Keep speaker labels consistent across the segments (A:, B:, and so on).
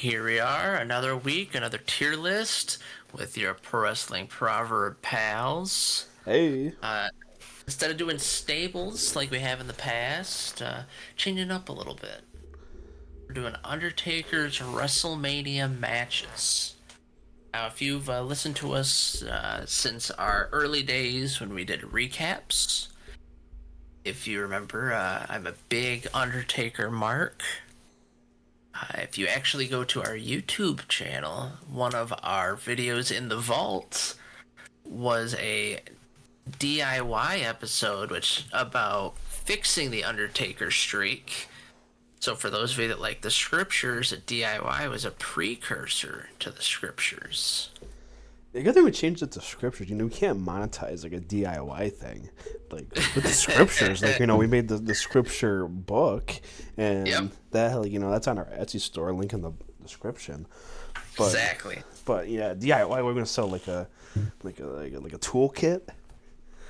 A: Here we are, another week, another tier list with your pro wrestling proverb pals.
B: Hey,
A: Uh, Instead of doing stables like we have in the past, changing up a little bit. We're doing Undertaker's WrestleMania matches. Now, if you've listened to us since our early days when we did recaps, if you remember, I'm a big Undertaker mark. If you actually go to our YouTube channel, one of our videos in the vault was a DIY episode, which about fixing the Undertaker streak. So for those of you that like the scriptures, a DIY was a precursor to the scriptures.
B: I got to change it to scriptures. We can't monetize like a DIY thing, like with the scriptures. We made the scripture book,
A: Yep,
B: and that that's on our Etsy store. Link in the description. But
A: exactly.
B: but yeah, DIY. We're gonna sell like a toolkit.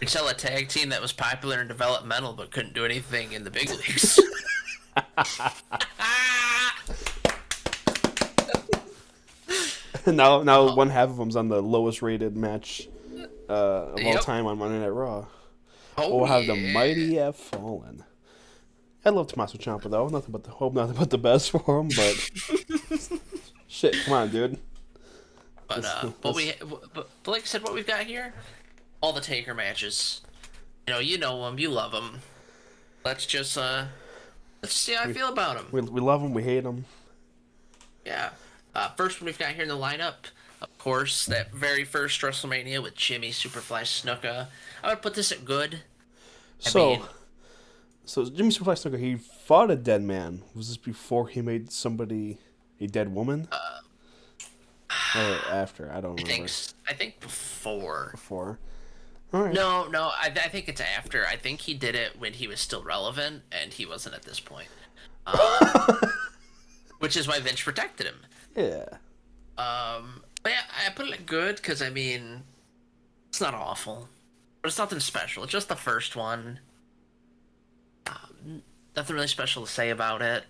A: We sell a tag team that was popular in developmental but couldn't do anything in the big leagues.
B: now one half of them's on the lowest rated match of all
A: Yep.
B: time on Monday Night Raw.
A: Oh
B: We'll have the
A: yeah.
B: mighty have fallen. I love Tommaso Ciampa though. Nothing but the best for him. But shit, come on, dude.
A: But
B: Let's,
A: what
B: let's,
A: we but like I said, what we've got here, all the Taker matches. You know them, you love them. Let's just let's see how I
B: we,
A: feel about them.
B: we love him. We hate him.
A: Yeah. First one we've got here in the lineup, of course, that very first WrestleMania with Jimmy Superfly Snuka. I would put this at good. I
B: So,
A: mean,
B: so Jimmy Superfly Snuka, he fought a dead man. Was this before he made somebody a dead woman, or after? I don't remember.
A: I think before.
B: Before. All right.
A: No, I think it's after. I think he did it when he was still relevant, and he wasn't at this point. Which is why Vince protected him.
B: Yeah.
A: But yeah, I put it at good because I mean, it's not awful, but it's nothing special. It's just the first one. Nothing really special to say about it.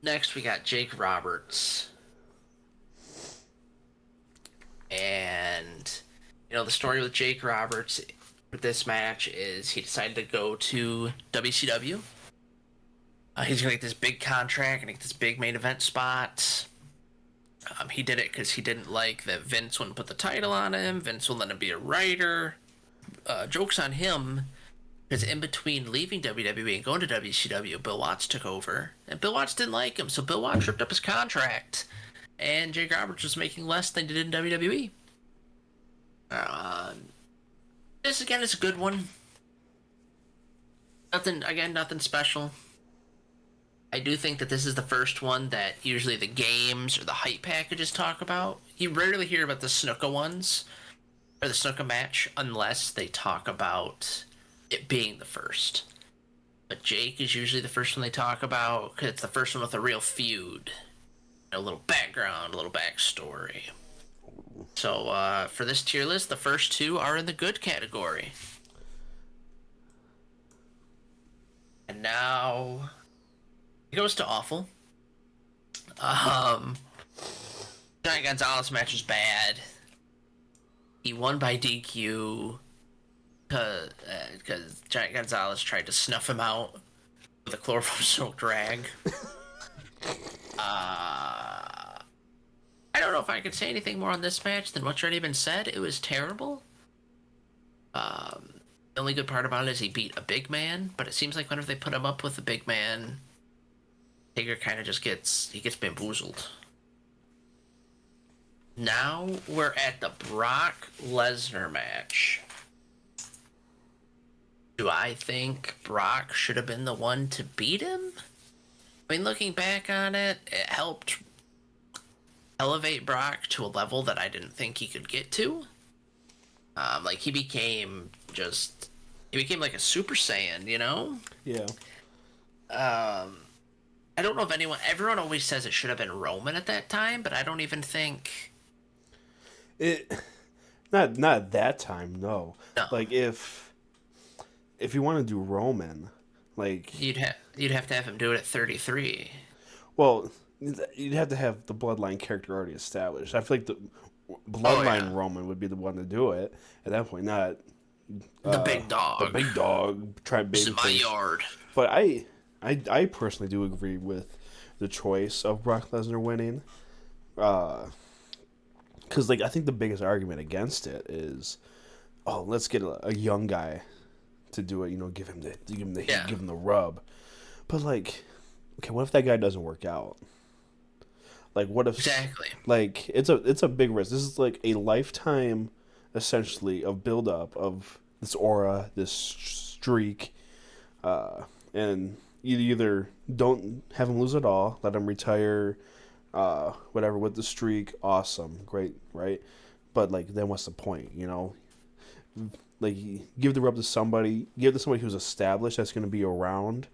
A: Next, we got Jake Roberts, and the story with Jake Roberts with this match is he decided to go to WCW. He's gonna get this big contract and get this big main event spot. He did it because he didn't like that Vince wouldn't put the title on him. Vince wouldn't let him be a writer. Joke's on him, because in between leaving WWE and going to WCW, Bill Watts took over. And Bill Watts didn't like him, so Bill Watts ripped up his contract. And Jake Roberts was making less than he did in WWE. This, again, is a good one. Nothing special. I do think that this is the first one that usually the games or the hype packages talk about. You rarely hear about the Snuka ones or the Snuka match unless they talk about it being the first. But Jake is usually the first one they talk about because it's the first one with a real feud. A little background, a little backstory. So for this tier list, the first two are in the good category. And now it goes to awful. Giant Gonzalez match was bad. He won by DQ because Giant Gonzalez tried to snuff him out with a chloroform-soaked rag. I don't know if I could say anything more on this match than what's already been said. It was terrible. The only good part about it is he beat a big man, but it seems like whenever they put him up with a big man, Taker kind of just gets bamboozled. Now we're at the Brock Lesnar match. Do I think Brock should have been the one to beat him? I mean, looking back on it, it helped elevate Brock to a level that I didn't think he could get to. He became like a Super Saiyan,
B: Yeah.
A: I don't know if everyone always says it should have been Roman at that time, but I don't even think
B: It. Not at that time. No.
A: no.
B: Like if you want to do Roman, like
A: You'd have to have him do it at 33.
B: well, you'd have to have the bloodline character already established. I feel like the
A: Oh yeah,
B: bloodline Roman would be the one to do it at that point, not
A: the big
B: the
A: dog.
B: big dog try
A: This is my
B: babyface.
A: yard.
B: But I personally do agree with the choice of Brock Lesnar winning. Because like I think the biggest argument against it is, oh, let's get a young guy to do it. You know, give him the heat,
A: Yeah,
B: give him the rub. But like, okay, what if that guy doesn't work out? Like, what if,
A: exactly.
B: like, it's a big risk. This is like a lifetime, essentially, of build up of this aura, this streak, and you either don't have him lose at all, let him retire, whatever with the streak, awesome, great, right? But like, then what's the point? You know, like give the rub to somebody, give it to somebody who's established that's going to be around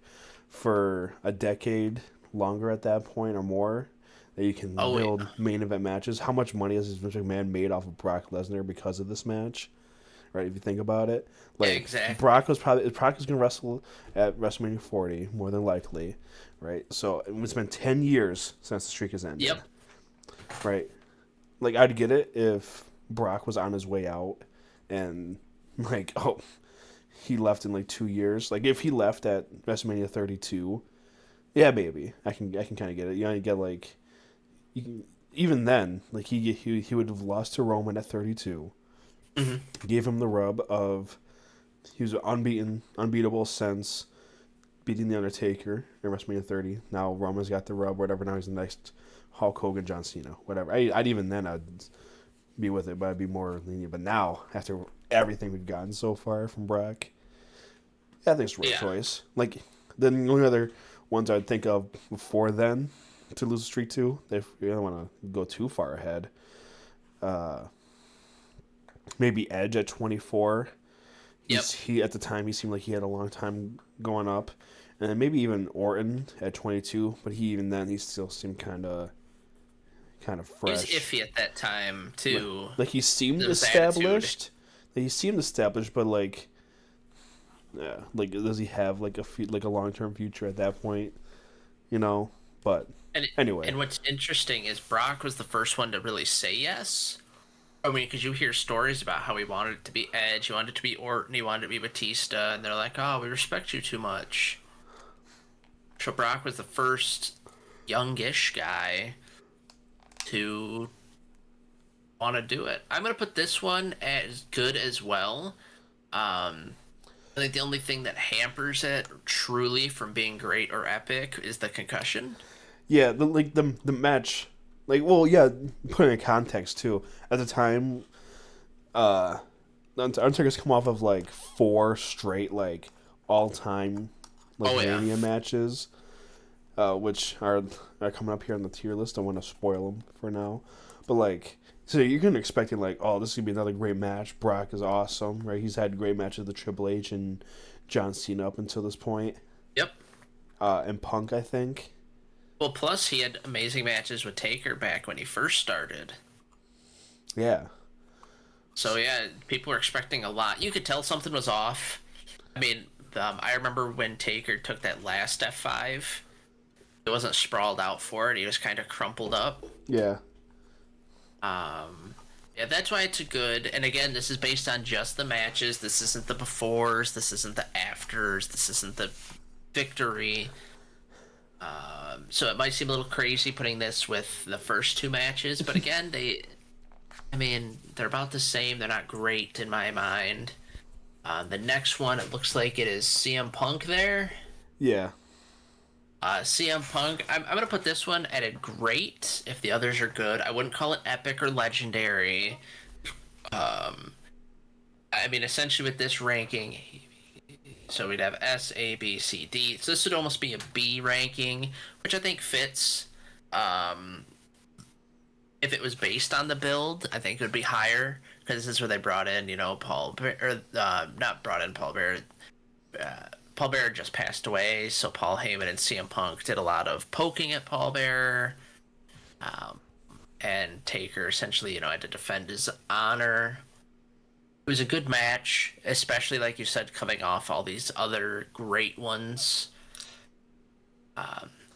B: for a decade longer at that point or more. That you can
A: Oh yeah,
B: build main event matches. How much money has Vince McMahon made off of Brock Lesnar because of this match? Right, if you think about it,
A: yeah,
B: like
A: exactly.
B: Brock was going to wrestle at WrestleMania 40 more than likely, right? So it's been 10 years since the streak has ended,
A: Yep.
B: right? Like I'd get it if Brock was on his way out and like oh he left in like 2 years. Like if he left at WrestleMania 32, yeah, maybe I can kind of get it. You know, you get like you can, even then like he would have lost to Roman at 32.
A: Hmm.
B: Gave him the rub of he was unbeatable since beating the Undertaker in WrestleMania 30. Now Roman's got the rub, whatever. Now he's the next Hulk Hogan, John Cena, whatever. I'd even then I'd be with it, but I'd be more lenient. But now, after everything we've gotten so far from Brock, yeah, I think it's the right
A: Yeah.
B: choice. Like, the only other ones I'd think of before then to lose the streak to, if you don't want to go too far ahead, maybe Edge at 24.
A: Yep.
B: He at the time he seemed like he had a long time going up, and then maybe even Orton at 22. But he even then he still seemed kind of
A: He was
B: fresh.
A: iffy at that time too.
B: Like he seemed
A: His attitude.
B: established. He seemed established, but like, yeah, like does he have like like a long term future at that point? You know. But
A: And
B: anyway,
A: and what's interesting is Brock was the first one to really say yes. I mean, because you hear stories about how he wanted it to be Edge, he wanted it to be Orton, he wanted it to be Batista, and they're like, "Oh, we respect you too much." So Brock was the first youngish guy to want to do it. I'm gonna put this one as good as well. Um, I think the only thing that hampers it truly from being great or epic is the concussion.
B: yeah, the match, like, well, yeah, put it in context too. At the time, uh, Undertaker's come off of like four straight like all time like
A: Oh yeah.
B: Mania matches, which are coming up here on the tier list. I want to spoil them for now, but like, so you're gonna expecting like, oh, this is gonna be another great match. Brock is awesome, right? He's had great matches with Triple H and John Cena up until this point,
A: Yep.
B: and Punk, I think.
A: Well, plus he had amazing matches with Taker back when he first started.
B: Yeah,
A: So yeah, people were expecting a lot. You could tell something was off. I mean, I remember when Taker took that last F5. He wasn't sprawled out for it. He was kind of crumpled up.
B: yeah,
A: Yeah, that's why it's a good. And again, this is based on just the matches. This isn't the befores. This isn't the afters. This isn't the victory. So it might seem a little crazy putting this with the first two matches, but again, I mean, they're about the same. They're not great in my mind. The next one, it looks like it is CM Punk there.
B: yeah.
A: CM Punk, I'm going to put this one at a great if the others are good. I wouldn't call it epic or legendary. I mean, essentially with this ranking, so we'd have S, A, B, C, D. So this would almost be a B ranking, which I think fits. Um, if it was based on the build, I think it would be higher because this is where they brought in, or not brought in Paul Bear. Paul Bearer just passed away, so Paul Heyman and CM Punk did a lot of poking at Paul Bearer, and Taker essentially, had to defend his honor. It was a good match, especially like you said, coming off all these other great ones.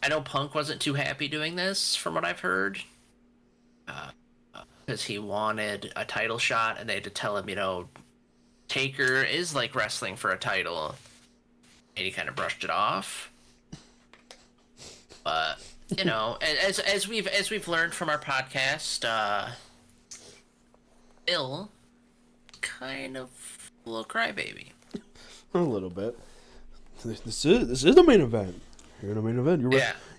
A: I know Punk wasn't too happy doing this, from what I've heard, because he wanted a title shot, and they had to tell him, Taker is like wrestling for a title, and he kind of brushed it off. But as we've learned from our podcast, Bill kind of a little crybaby.
B: A little bit. This is the main event. You're in the main event.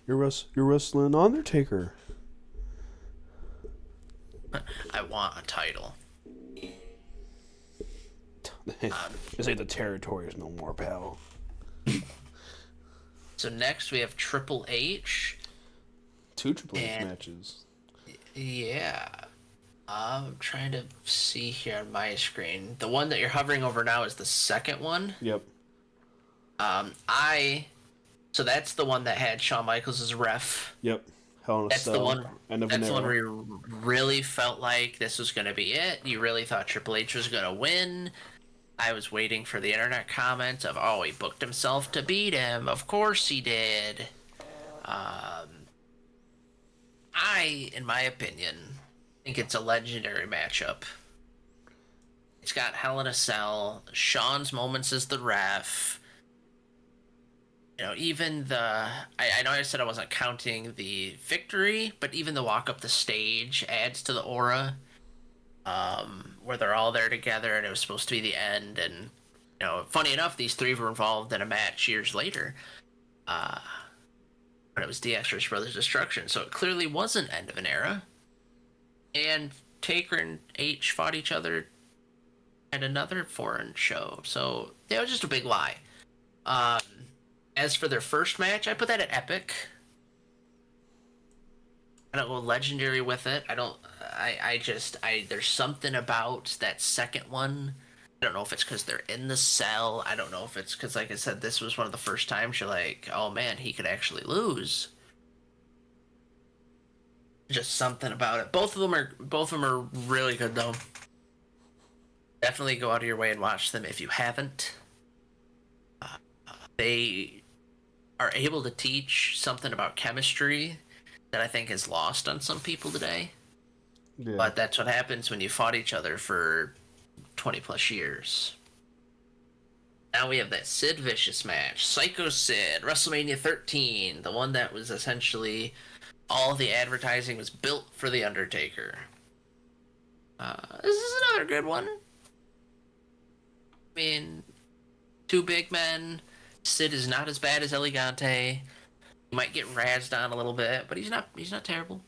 B: You're wrestling Undertaker.
A: I want a title.
B: This ain't the territories no more, pal.
A: So next we have Triple H.
B: 2 Triple H matches.
A: Yeah. I'm trying to see here on my screen. The one that you're hovering over now is the second one.
B: Yep.
A: So that's the one that had Shawn Michaels as ref.
B: Yep. Hell in a
A: That's
B: Cell.
A: the one.
B: End of
A: That's
B: an
A: the one
B: era.
A: where you really felt like this was going to be it. You really thought Triple H was going to win. I was waiting for the internet comments of, "Oh, he booked himself to beat him. Of course he did." In my opinion, think it's a legendary matchup. It's got Hell in a Cell, Shawn's moments as the ref. Even I know I said I wasn't counting the victory, but even the walk up the stage adds to the aura. Where they're all there together and it was supposed to be the end. And, funny enough, these 3 were involved in a match years later. When it was DX vs. Brothers Destruction. So it clearly was an end of an era. And Taker and H fought each other at another foreign show. So it was just a big lie. As for their first match, I put that at epic. I don't go legendary with it. There's something about that second one. I don't know if it's because they're in the cell. I don't know if it's because, like I said, this was one of the first times you're like, oh man, he could actually lose. Just something about it. Both of them are really good though. Definitely go out of your way and watch them if you haven't. They are able to teach something about chemistry that I think is lost on some people today.
B: Yeah.
A: But that's what happens when you fought each other for 20 plus years. Now we have that Sid Vicious match. Psycho Sid, WrestleMania 13. The one that was essentially all the advertising was built for The Undertaker. This is another good one. I mean, 2 big men. Sid is not as bad as Elegante. He might get razzed on a little bit, but he's not terrible.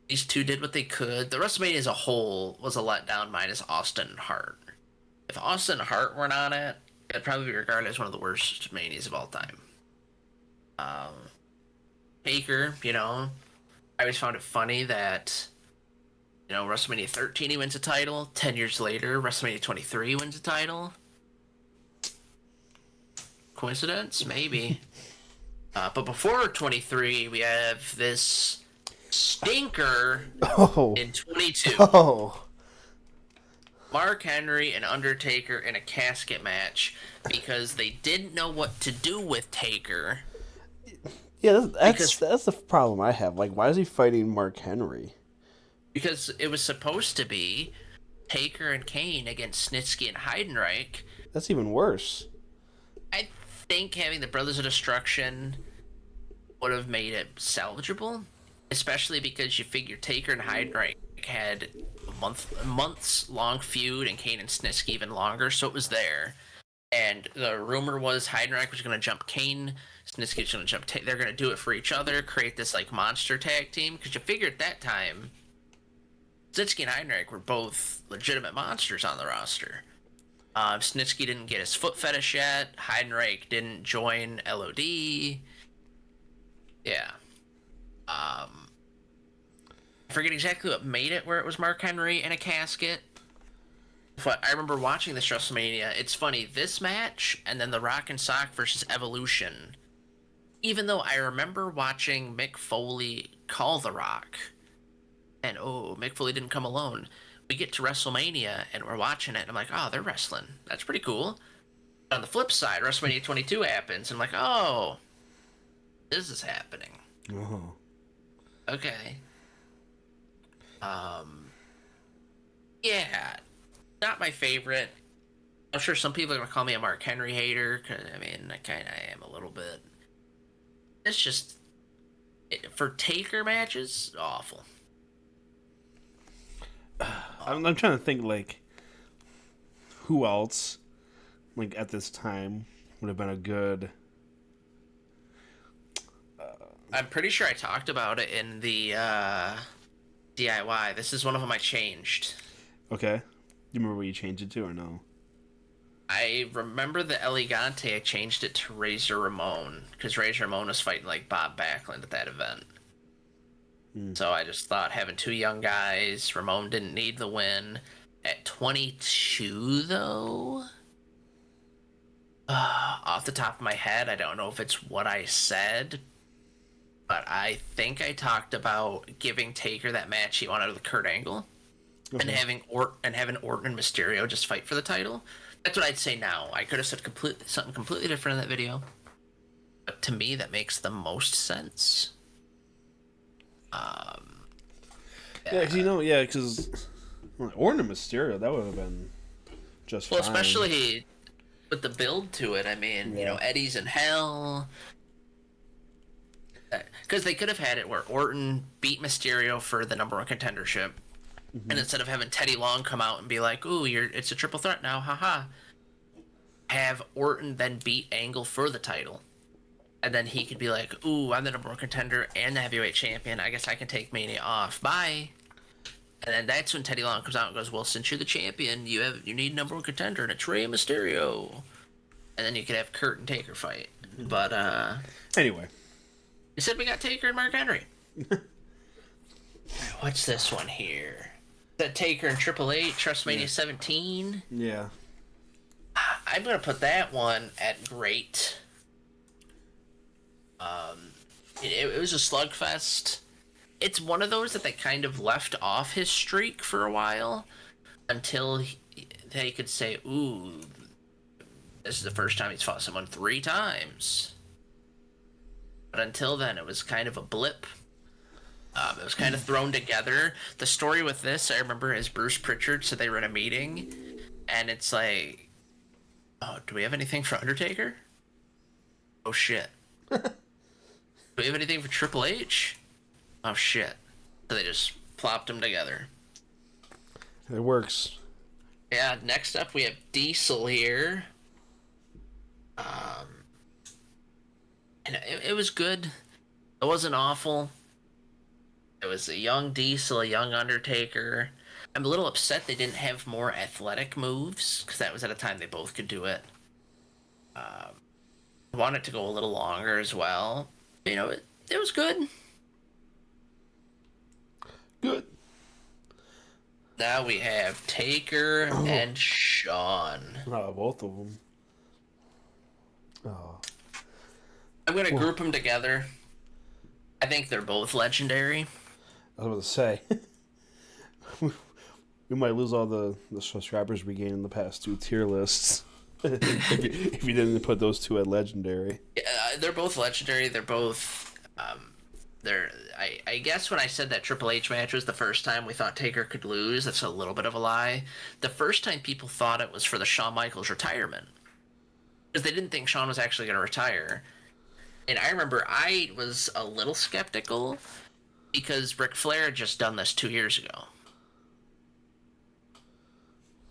A: These 2 did what they could. The WrestleMania as a whole was a letdown minus Austin and Hart. If Austin and Hart weren't on it, it'd probably be regarded as one of the worst Manias of all time. Taker, I always found it funny that, WrestleMania 13 he wins a title. 10 years later, WrestleMania 23 wins a title. Coincidence? Maybe. But before 23, we have this stinker in 22.
B: Oh.
A: Mark Henry and Undertaker in a casket match because they didn't know what to do with Taker.
B: Yeah, that's the problem I have. Like, why is he fighting Mark Henry?
A: Because it was supposed to be Taker and Kane against Snitsky and Heidenreich.
B: That's even worse.
A: I think having the Brothers of Destruction would have made it salvageable, especially because you figure Taker and Heidenreich had a months long feud and Kane and Snitsky even longer, so it was there. And the rumor was Heidenreich was going to jump Kane, Snitsky was going to jump they're going to do it for each other, create this like monster tag team, because you figure at that time Snitsky and Heidenreich were both legitimate monsters on the roster. Snitsky didn't get his foot fetish yet. Heidenreich didn't join LOD. Yeah. I forget exactly what made it where it was Mark Henry in a casket. But I remember watching this WrestleMania. It's funny, this match and then the Rock and Sock versus Evolution. Even though I remember watching Mick Foley call The Rock. And Mick Foley didn't come alone. We get to WrestleMania and we're watching it and I'm like, oh, they're wrestling. That's pretty cool. On the flip side, WrestleMania 22 happens, and I'm like, oh, this is happening.
B: Oh.
A: Okay. Yeah, not my favorite. I'm sure some people are gonna call me a Mark Henry hater, because I mean, I kind of am a little bit. It's just for Taker matches, awful.
B: I'm trying to think, like, who else, like, at this time would have been a good.
A: I'm pretty sure I talked about it in the DIY. This is one of them I changed.
B: Okay. Do you remember what you changed it to, or no?
A: I remember the Elegante. I changed it to Razor Ramon because Razor Ramon was fighting like Bob Backlund at that event. So I just thought having two young guys, Ramon didn't need the win. At 22, though, off the top of my head, I don't know if it's what I said, but I think I talked about giving Taker that match he wanted with Kurt Angle, and having Orton and Mysterio just fight for the title. That's what I'd say now. I could have said something completely different in that video, but to me, that makes the most sense.
B: Yeah, because Orton and Mysterio, that would have been just
A: well,
B: fine.
A: especially with the build to it. I mean, Eddie's in hell. Because they could have had it where Orton beat Mysterio for the #1 contendership, and instead of having Teddy Long come out and be like, "Ooh, it's a triple threat now, haha," have Orton then beat Angle for the title. And then he could be like, ooh, I'm the #1 contender and the heavyweight champion. I guess I can take Mania off. Bye. And then that's when Teddy Long comes out and goes, well, since you're the champion, you need #1 contender, and it's Rey Mysterio. And then you could have Kurt and Taker fight. But,
B: Anyway.
A: you said we got Taker and Mark Henry. What's this one here? Is that Taker and Triple H, WrestleMania 17?
B: Yeah.
A: I'm going to put that one at great. It was a slugfest. It's one of those that they kind of left off his streak for a while until they could say, ooh, this is the first time he's fought someone 3 times. But until then, it was kind of a blip. It was kind of thrown together. The story with this, I remember, is Bruce Pritchard said they were in a meeting, and it's like, oh, do we have anything for Undertaker? Oh, shit. Do we have anything for Triple H? Oh, shit. So they just plopped them together.
B: It works.
A: Yeah, next up we have Diesel here. And it was good. It wasn't awful. It was a young Diesel, a young Undertaker. I'm a little upset they didn't have more athletic moves, because that was at a time they both could do it. I want it to go a little longer as well. You know, it was good.
B: Good.
A: Now we have Taker and Shawn.
B: Both of them. Oh.
A: I'm going to group them together. I think they're both legendary.
B: I was about to say. We might lose all the subscribers we gained in the past 2 tier lists. if you didn't put those 2 at legendary.
A: They're both legendary. They're both... I guess when I said that Triple H match was the first time we thought Taker could lose, that's a little bit of a lie. The first time people thought it was for the Shawn Michaels retirement. Because they didn't think Shawn was actually going to retire. And I remember I was a little skeptical because Ric Flair had just done this 2 years ago.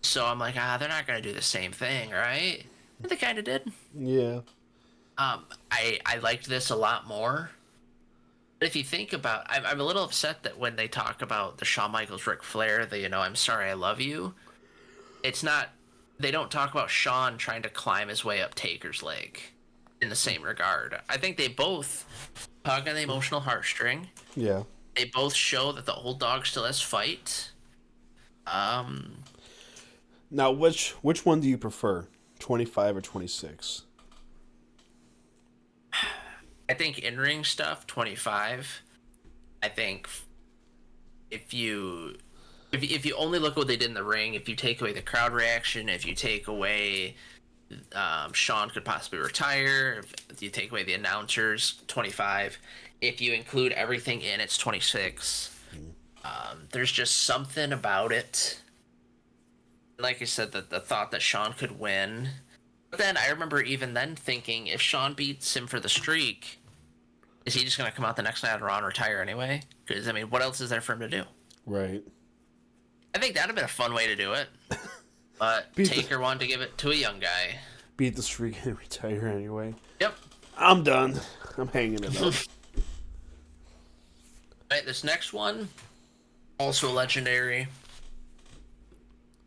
A: So I'm like, they're not going to do the same thing, right? But they kind of did.
B: Yeah.
A: I liked this a lot more. But if you think about, I'm a little upset that when they talk about the Shawn Michaels Ric Flair, I'm sorry, I love you. It's not. They don't talk about Shawn trying to climb his way up Taker's leg in the same regard. I think they both tug on the emotional heartstring.
B: Yeah.
A: They both show that the old dog still has fight.
B: Now, which one do you prefer, 25 or 26?
A: I think in-ring stuff, 25. I think if you only look at what they did in the ring, if you take away the crowd reaction, if you take away Sean could possibly retire. If you take away the announcers, 25. If you include everything in, it's 26. There's just something about it. Like I said, the thought that Sean could win. But then I remember even then thinking, if Sean beats him for the streak, is he just going to come out the next night on Raw and retire anyway? Because, I mean, what else is there for him to do?
B: Right.
A: I think that would have been a fun way to do it. But Taker wanted to give it to a young guy.
B: Beat the streak and retire anyway.
A: Yep.
B: I'm done. I'm hanging it up.
A: Right, this next one, also legendary.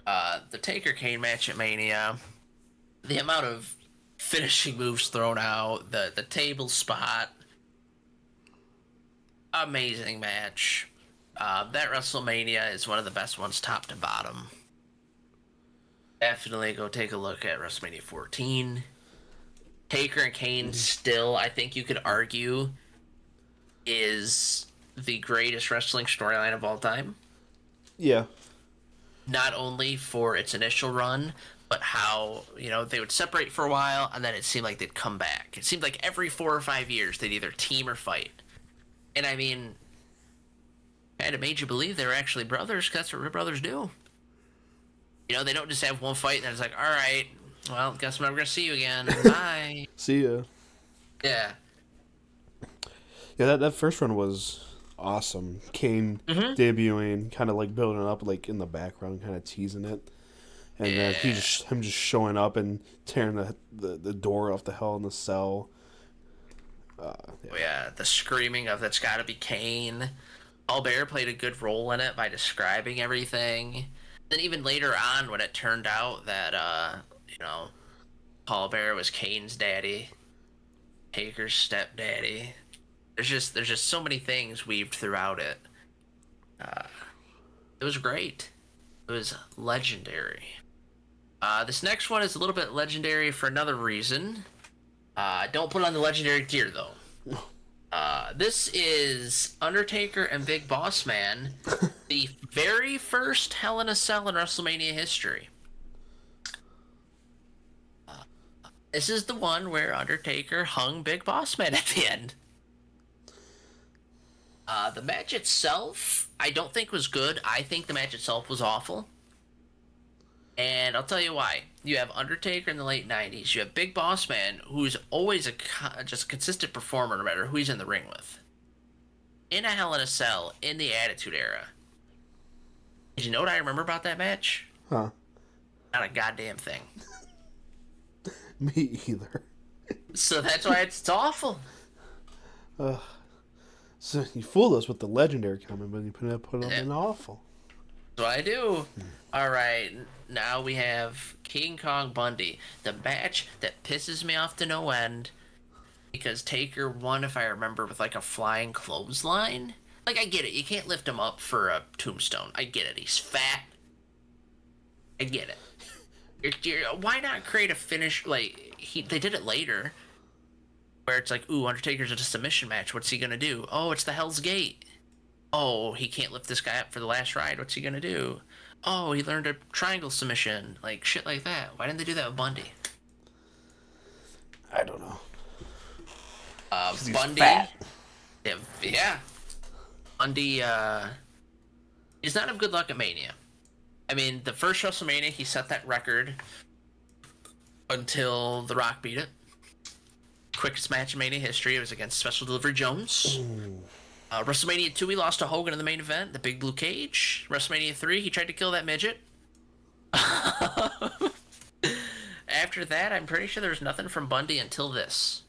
A: The Taker Kane match at Mania. The amount of finishing moves thrown out, the table spot. Amazing match. That WrestleMania is one of the best ones top to bottom. Definitely go take a look at WrestleMania 14. Taker and Kane still, I think you could argue, is the greatest wrestling storyline of all time.
B: Yeah.
A: Not only for its initial run, but how, they would separate for a while, and then it seemed like they'd come back. It seemed like every 4 or 5 years they'd either team or fight. And I mean, kind of made you believe they were actually brothers, 'cause that's what real brothers do. They don't just have one fight and then it's like, all right, well, guess I'm never going to see you again. Bye.
B: See ya.
A: Yeah.
B: Yeah, that first run was awesome. Kane debuting, kind of like building up, like in the background, kind of teasing it. And then him just showing up and tearing the door off the Hell in the Cell.
A: The screaming of that's got to be Kane. Albert played a good role in it by describing everything. Then even later on, when it turned out that Paul Bear was Kane's daddy, Taker's stepdaddy. There's just so many things weaved throughout it. It was great. It was legendary. This next one is a little bit legendary for another reason. Don't put on the legendary gear though. This is Undertaker and Big Boss Man, the very first Hell in a Cell in WrestleMania history. This is the one where Undertaker hung Big Boss Man at the end. The match itself, I don't think was good. I think the match itself was awful. And I'll tell you why. You have Undertaker in the late 90s. You have Big Boss Man, who's always just a consistent performer no matter who he's in the ring with. In a Hell in a Cell, in the Attitude Era. Did you know what I remember about that match?
B: Huh.
A: Not a goddamn thing.
B: Me either.
A: So that's why it's awful.
B: So you fooled us with the legendary comment, but you put it in awful.
A: That's what I do. All right, now we have King Kong Bundy, the match that pisses me off to no end because Taker won, if I remember, with like a flying clothesline. Like, I get it. You can't lift him up for a tombstone. I get it. He's fat. I get it. Why not create a finish? Like, they did it later where it's like, ooh, Undertaker's at a submission match. What's he going to do? Oh, it's the Hell's Gate. Oh, he can't lift this guy up for the last ride. What's he going to do? Oh, he learned a triangle submission. Like, shit like that. Why didn't they do that with Bundy?
B: I don't know.
A: Bundy.
B: Fat.
A: Yeah. Bundy, he's not have good luck at Mania. I mean, the first WrestleMania, he set that record until The Rock beat it. Quickest match in Mania history. It was against Special Delivery Jones. WrestleMania 2, he lost to Hogan in the main event, the Big Blue Cage. WrestleMania 3, he tried to kill that midget. After that, I'm pretty sure there was nothing from Bundy until this.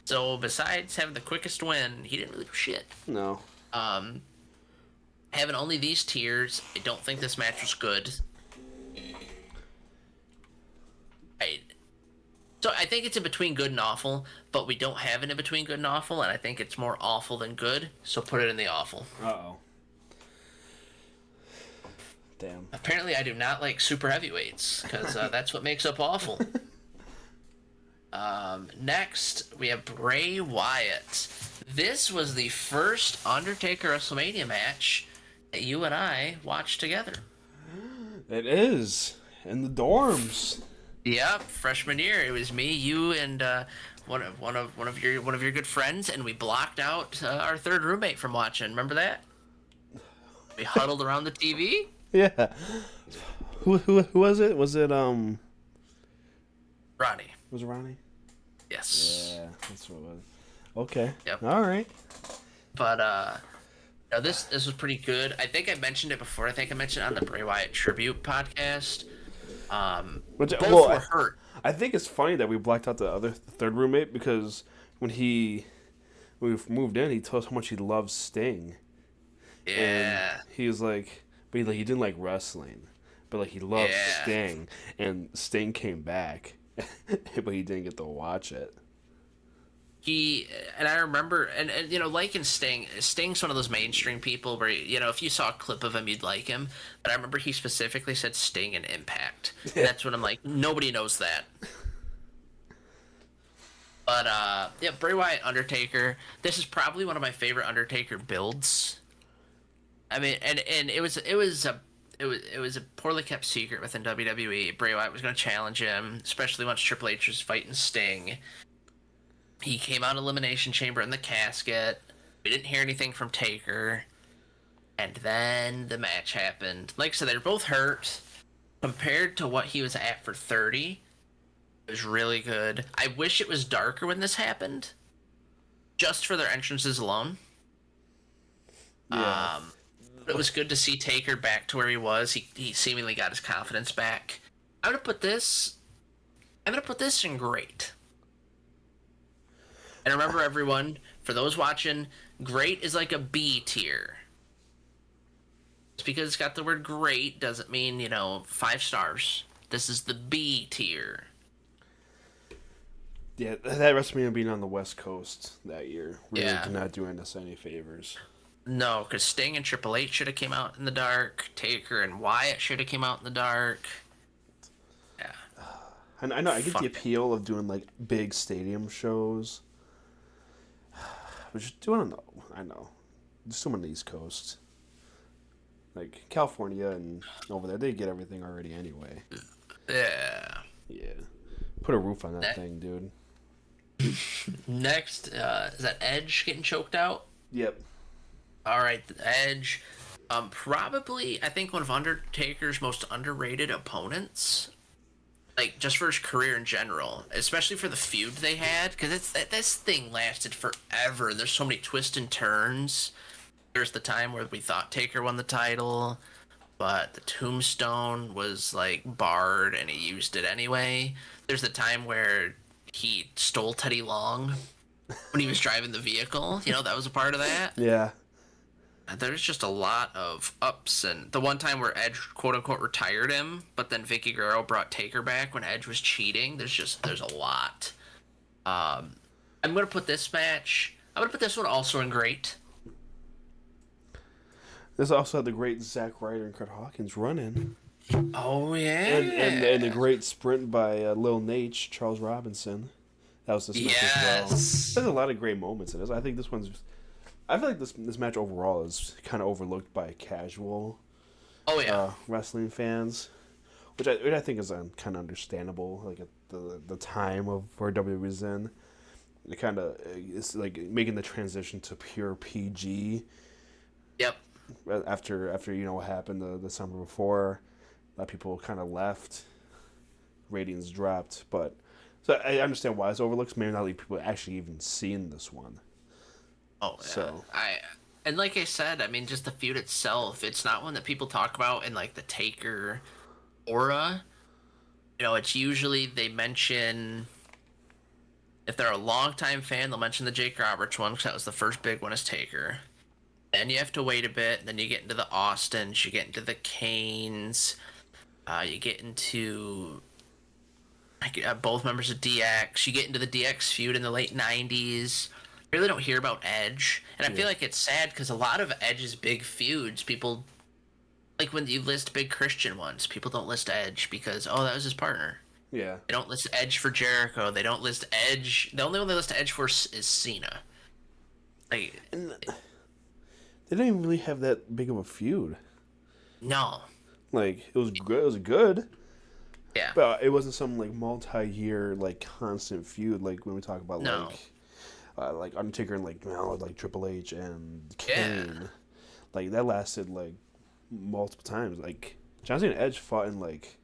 A: So, besides having the quickest win, he didn't really do shit.
B: No.
A: Having only these tiers, I don't think this match was good. So I think it's in between good and awful, but we don't have it in between good and awful, and I think it's more awful than good, so put it in the awful.
B: Uh-oh. Damn.
A: Apparently I do not like super heavyweights, because that's what makes up awful. Next, we have Bray Wyatt. This was the first Undertaker WrestleMania match that you and I watched together.
B: It is. In the dorms.
A: Yep, freshman year. It was me, you, and one of your good friends, and we blocked out our third roommate from watching. Remember that? We huddled around the TV.
B: Yeah. Who was it?
A: Ronnie.
B: Was it Ronnie?
A: Yes.
B: Yeah, that's what it was. Okay.
A: Yep.
B: All right.
A: But no, this was pretty good. I think I mentioned it before. I think I mentioned it on the Bray Wyatt tribute podcast. Both were hurt.
B: I think it's funny that we blacked out the third roommate because when we moved in, he told us how much he loves Sting, and
A: Yeah.
B: he was like, but he didn't like wrestling, but like he loved
A: Yeah.
B: Sting, and Sting came back, but he didn't get to watch it.
A: And I remember, and liking Sting's one of those mainstream people where, if you saw a clip of him, you'd like him. But I remember he specifically said Sting and Impact. And that's when I'm like, nobody knows that. But, yeah, Bray Wyatt, Undertaker. This is probably one of my favorite Undertaker builds. I mean, and it was a poorly kept secret within WWE. Bray Wyatt was going to challenge him, especially once Triple H was fighting Sting. He came out Elimination Chamber in the casket. We didn't hear anything from Taker. And then the match happened. Like I said, they were both hurt. Compared to what he was at for 30, it was really good. I wish it was darker when this happened. Just for their entrances alone.
B: Yeah.
A: It was good to see Taker back to where he was. He seemingly got his confidence back. I'm gonna put this in great. And remember, everyone, for those watching, great is like a B tier. Just because it's got the word great doesn't mean, 5 stars. This is the B tier.
B: Yeah, that WrestleMania being on the West Coast that year really
A: Yeah.
B: did not do us any favors.
A: No, because Sting and Triple H should have came out in the dark. Taker and Wyatt should have came out in the dark. Yeah.
B: And I know I get the appeal of doing like big stadium shows. But just doing on I know, just doing on the East Coast, like California and over there, they get everything already anyway.
A: Yeah.
B: Yeah, put a roof on that thing, dude.
A: Next, is that Edge getting choked out?
B: Yep.
A: All right, Edge. Probably, I think one of Undertaker's most underrated opponents. Like, just for his career in general, especially for the feud they had, because this thing lasted forever. There's so many twists and turns. There's the time where we thought Taker won the title, but the tombstone was, like, barred, and he used it anyway. There's the time where he stole Teddy Long when he was driving the vehicle. That was a part of that.
B: Yeah.
A: There's just a lot of ups, and the one time where Edge quote unquote retired him, but then Vicky Guerrero brought Taker back when Edge was cheating. There's a lot. I'm gonna put this one also in great.
B: This also had the great Zack Ryder and Kurt Hawkins run-in.
A: Oh yeah,
B: and the great sprint by Lil Nate, Charles Robinson. That was this match as well. There's a lot of great moments in this. I feel like this match overall is kind of overlooked by casual wrestling fans, which I think is kind of understandable. Like at the time of where WWE was in, it kind of it's like making the transition to pure PG.
A: Yep.
B: After what happened the summer before, a lot of people kind of left, ratings dropped, but so I understand why it's overlooked. Maybe not like people actually even seen this one.
A: Oh, yeah.
B: So
A: and like I said, I mean, just the feud itself, it's not one that people talk about in like the Taker aura. It's usually they mention, if they're a longtime fan, they'll mention the Jake Roberts one because that was the first big one as Taker. Then you have to wait a bit. Then you get into the Austins, you get into the Kanes, you get into both members of DX. You get into the DX feud in the late '90s. Really don't hear about Edge, and I feel like it's sad because a lot of Edge's big feuds, people like when you list big Christian ones, people don't list Edge because that was his partner.
B: yeah,
A: They don't list Edge for Jericho. They don't list Edge. The only one they list Edge for is Cena. Like,
B: and they didn't even really have that big of a feud.
A: no.
B: Like it was good. It was good.
A: Yeah.
B: But it wasn't some like multi-year like constant feud like when we talk about
A: No.
B: like Undertaker and like Triple H and
A: Yeah.
B: Kane. Like that lasted like multiple times. Like John Cena and Edge fought in like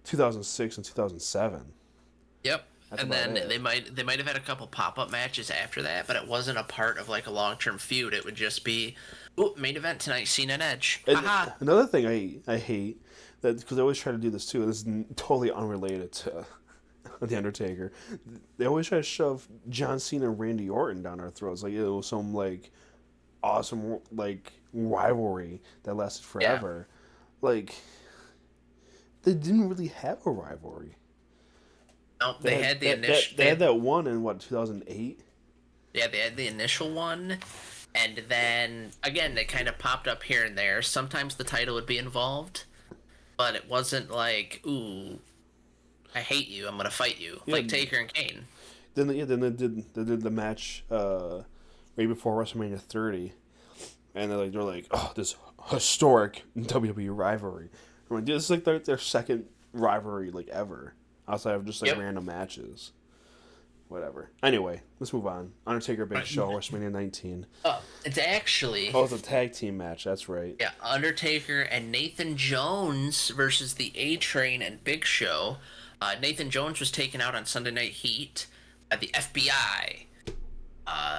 B: 2006 and 2007.
A: Yep.
B: That's
A: And
B: about
A: then
B: it.
A: they might have had a couple pop up matches after that, but it wasn't a part of like a long term feud. It would just be, ooh, main event tonight, Cena and Edge.
B: And
A: Haha.
B: another thing I hate that because I always try to do this too. And this is totally unrelated to the Undertaker. They always try to shove John Cena and Randy Orton down our throats. Like it was some like awesome like rivalry that lasted
A: Yeah.
B: forever. Like they didn't really have a rivalry.
A: No,
B: They
A: they
B: had
A: had the initial.
B: they had that one in what 2008.
A: Yeah, they had the initial one, and then again they kind of popped up here and there. Sometimes the title would be involved, but it wasn't like, ooh, I hate you, I'm gonna fight you,
B: Yeah.
A: like Taker and Kane.
B: Then they did the match right before WrestleMania 30, and they're like oh this historic WWE rivalry. I'm like, dude, this is like their second rivalry like ever outside of just like
A: Yep.
B: random matches. Whatever. Anyway, let's move on. Undertaker Big
A: Right.
B: Show WrestleMania 19.
A: Oh, it's actually
B: Oh, it's a tag team match. That's right.
A: yeah, Undertaker and Nathan Jones versus the A Train and Big Show. Nathan Jones was taken out on Sunday Night Heat by the FBI.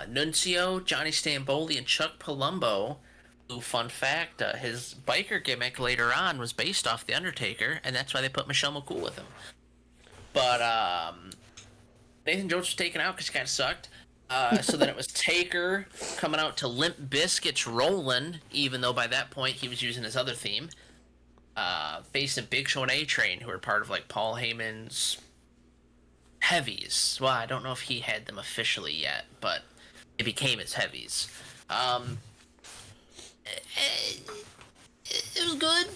A: Nuncio, Johnny Stamboli, and Chuck Palumbo. Who, fun fact, his biker gimmick later on was based off the Undertaker, and that's why they put Michelle McCool with him. But Nathan Jones was taken out because he kind of sucked. So then it was Taker coming out to Limp Bizkit's Rollin', even though by that point he was using his other theme. Facing Big Show and A-Train, who were part of like Paul Heyman's heavies. Well, I don't know if he had them officially yet, but it became his heavies. It was good.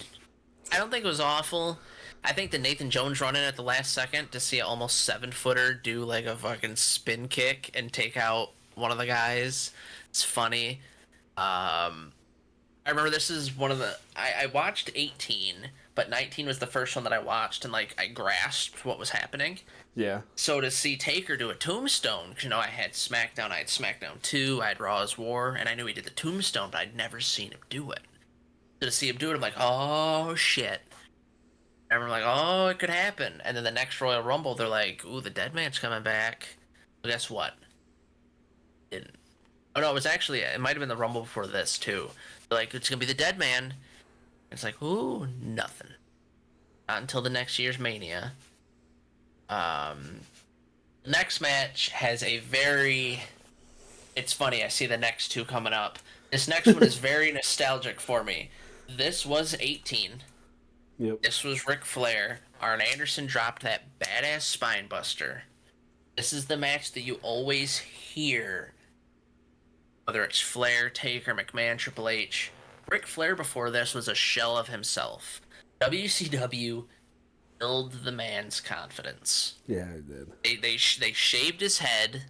A: I don't think it was awful. I think the Nathan Jones run in at the last second to see an almost 7-footer do like a fucking spin kick and take out one of the guys. It's funny. I remember this is one of the I watched 18, but 19 was the first one that I watched and like I grasped what was happening.
B: Yeah.
A: So to see Taker do a tombstone, because I had SmackDown 2, I had Raw's War, and I knew he did the tombstone, but I'd never seen him do it. So to see him do it, I'm like, oh shit. And I'm like, oh, it could happen. And then the next Royal Rumble, they're like, ooh, the dead man's coming back. Well, guess what? Didn't. Oh no, it might have been the Rumble before this too. They're like, it's gonna be the dead man. It's like, ooh, nothing. Not until the next year's Mania. Next match has a very. It's funny. I see the next two coming up. This next one is very nostalgic for me. This was 18.
B: Yep.
A: This was Ric Flair. Arn Anderson dropped that badass spine buster. This is the match that you always hear. Whether it's Flair, Taker, McMahon, Triple H. Ric Flair before this was a shell of himself. WCW killed the man's confidence.
B: Yeah, I did.
A: They shaved his head.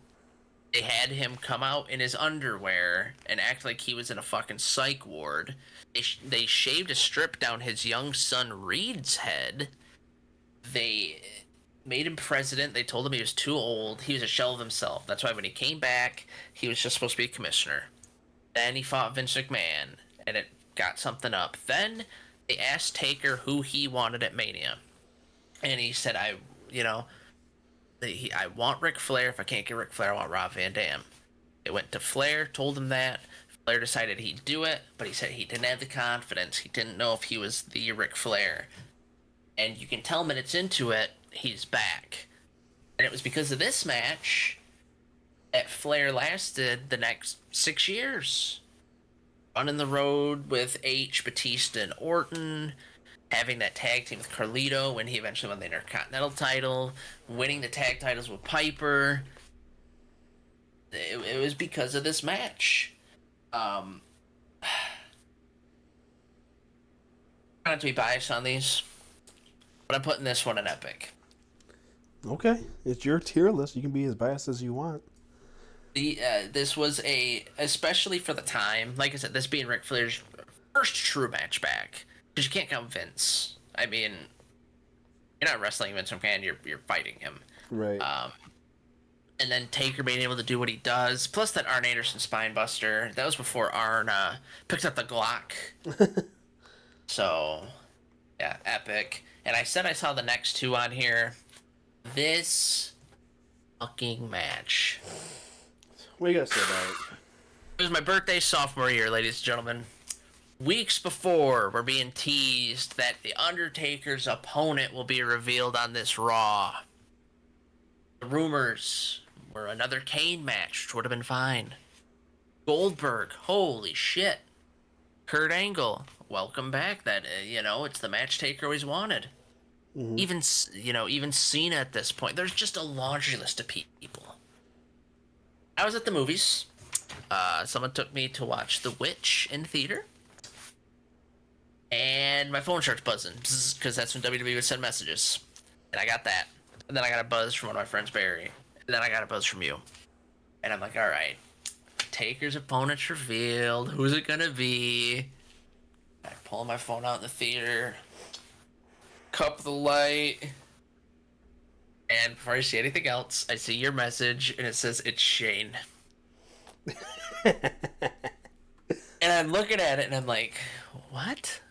A: They had him come out in his underwear and act like he was in a fucking psych ward. They shaved a strip down his young son Reed's head. They made him president. They told him he was too old. He was a shell of himself. That's why when he came back, he was just supposed to be a commissioner. Then he fought Vince McMahon, and it got something up. Then they asked Taker who he wanted at Mania. And he said, I want Ric Flair. If I can't get Ric Flair, I want Rob Van Dam. It went to Flair, told him that. Flair decided he'd do it, but he said he didn't have the confidence. He didn't know if he was the Ric Flair. And you can tell minutes into it, he's back. And it was because of this match that Flair lasted the next 6 years. Running the road with H, Batista, and Orton. Having that tag team with Carlito when he eventually won the Intercontinental title, winning the tag titles with Piper. It was because of this match. Not to be biased on these, but I'm putting this one in epic.
B: Okay, it's your tier list. You can be as biased as you want.
A: This was especially for the time, like I said, this being Ric Flair's first true match back. Because you can't count Vince. I mean, You're not wrestling Vince McMahon. You're fighting him.
B: Right.
A: And then Taker being able to do what he does, plus that Arn Anderson spine buster. That was before Arn picked up the Glock. So, yeah, epic. And I said I saw the next two on here. This fucking match.
B: What do you gotta say about it?
A: It was my birthday sophomore year, ladies and gentlemen. Weeks before, we're being teased that The Undertaker's opponent will be revealed on this Raw. The rumors were another Kane match, which would have been fine. Goldberg, holy shit. Kurt Angle, welcome back. That it's the match Taker always wanted.
B: Mm-hmm.
A: Even Cena at this point. There's just a laundry list of people. I was at the movies. Someone took me to watch The Witch in theater. And my phone starts buzzing, because that's when WWE would send messages. And I got that. And then I got a buzz from one of my friends, Barry. And then I got a buzz from you. And I'm like, all right. Taker's opponent's revealed. Who's it gonna be? I pull my phone out in the theater. Cup the light. And before I see anything else, I see your message, and it says it's Shane. And I'm looking at it, and I'm like, what?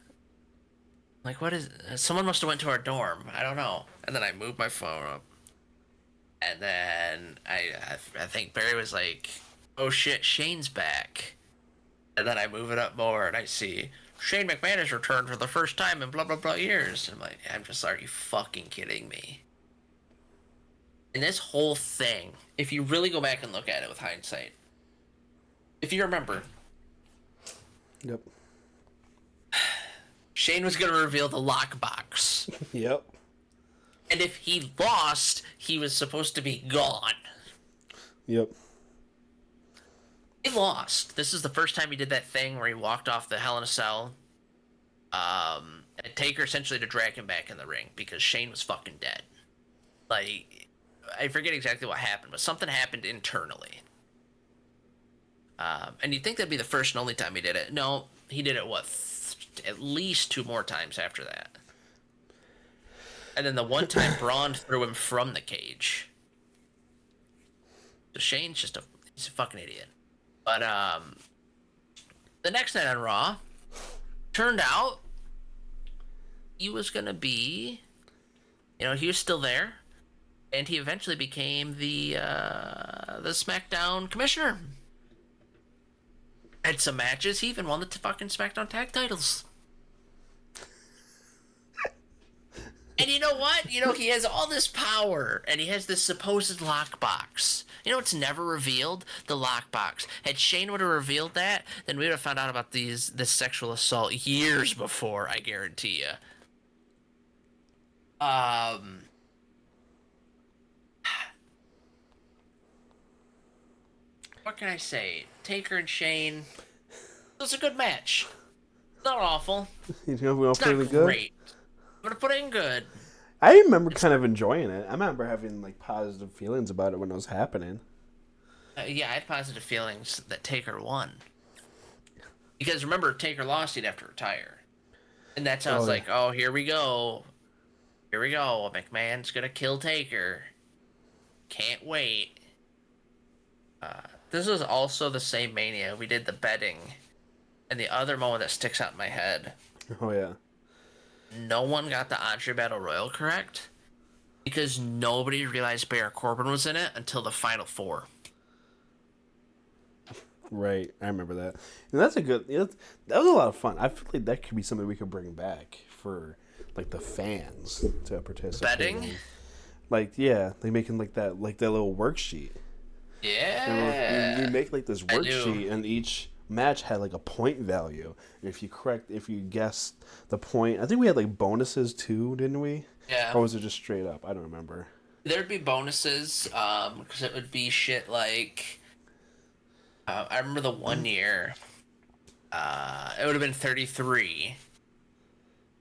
A: Like, what is... Someone must have went to our dorm. I don't know. And then I moved my phone up. And then I think Barry was like, oh shit, Shane's back. And then I move it up more, and I see Shane McMahon has returned for the first time in blah blah blah years. And I'm like, are you fucking kidding me? And this whole thing, if you really go back and look at it with hindsight, if you remember,
B: Yep.
A: Shane was going to reveal the lockbox.
B: Yep.
A: And if he lost, he was supposed to be gone.
B: Yep.
A: He lost. This is the first time he did that thing where he walked off the Hell in a Cell. And Taker essentially to drag him back in the ring because Shane was fucking dead. Like, I forget exactly what happened, but something happened internally. And you'd think that'd be the first and only time he did it. No, he did it, at least 2 more times after that. And then the one time Braun threw him from the cage. So Shane's he's a fucking idiot. But the next night on Raw, turned out he was gonna be, he was still there, and he eventually became the SmackDown commissioner. Had some matches. He even won the fucking SmackDown tag titles. And you know what? He has all this power, and he has this supposed lockbox. It's never revealed? The lockbox. Had Shane would have revealed that, then we would have found out about this sexual assault years before, I guarantee you. What can I say? Taker and Shane. It was a good match. Not awful.
B: You know, we all
A: It's
B: pretty
A: not
B: good.
A: great. I'm gonna put it in good.
B: I remember kind of enjoying it. I remember having like positive feelings about it when it was happening.
A: Yeah, I had positive feelings that Taker won. Because remember, if Taker lost, he'd have to retire. And that's how I was like, oh, here we go. Here we go. McMahon's gonna kill Taker. Can't wait. This was also the same Mania. We did the betting. And the other moment that sticks out in my head.
B: Oh, yeah.
A: No one got the Andre Battle Royal correct. Because nobody realized Baron Corbin was in it until the Final Four.
B: Right, I remember that. And that's a good... that was a lot of fun. I feel like that could be something we could bring back for, like, the fans to participate
A: Betting?
B: in. Like, yeah, they making, like, that little worksheet.
A: Yeah.
B: You make, like, this worksheet, and each match had, like, a point value. And if you guessed the point... I think we had, like, bonuses, too, didn't we?
A: Yeah.
B: Or was it just straight up? I don't remember.
A: There'd be bonuses, because it would be shit like... I remember the one year, it would have been 33.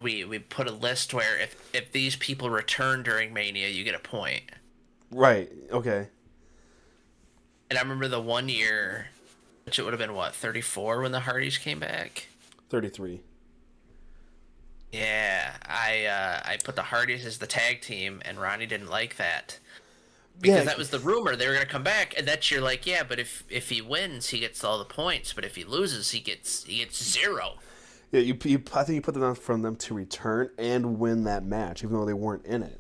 A: We put a list where if these people return during Mania, you get a point.
B: Right, okay.
A: And I remember the one year, which it would have been, 34 when the Hardys came back?
B: 33.
A: Yeah, I put the Hardys as the tag team, and Ronnie didn't like that because
B: Yeah,
A: that was the rumor they were gonna come back, and that's you're like, yeah, but if he wins, he gets all the points, but if he loses, he gets zero.
B: yeah. I think you put them on from them to return and win that match, even though they weren't in it.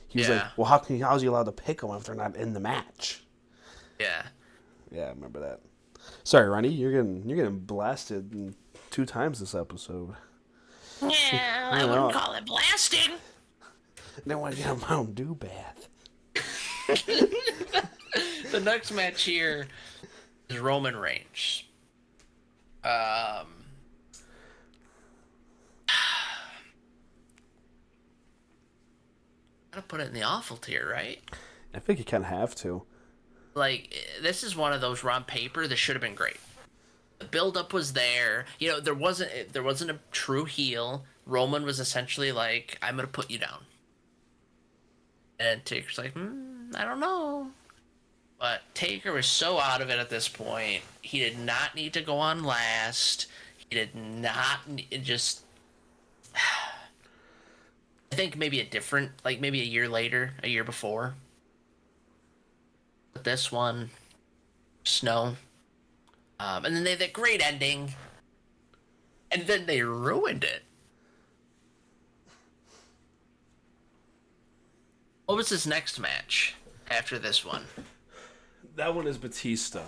B: He was like,
A: Yeah,
B: "Well, how's he allowed to pick them if they're not in the match?"
A: yeah.
B: Yeah, I remember that. Sorry, Ronnie, you're getting blasted 2 times this episode.
A: Yeah,
B: I
A: I
B: don't
A: wouldn't
B: know.
A: call it blasting.
B: They want to get a Mountain Dew bath.
A: The next match here is Roman Reigns. Um, gotta put it in the awful tier, right?
B: I think you kind of have to.
A: Like this is one of those where on paper this should have been great. The build-up was there. There wasn't a true heel. Roman was essentially like, "I'm gonna put you down," and Taker's like, "I don't know." But Taker was so out of it at this point. He did not need to go on last. He did not just. I think maybe like maybe a year later, a year before. But this one, Snow. And then they had that great ending, and then they ruined it. What was his next match after this one?
B: That one is Batista.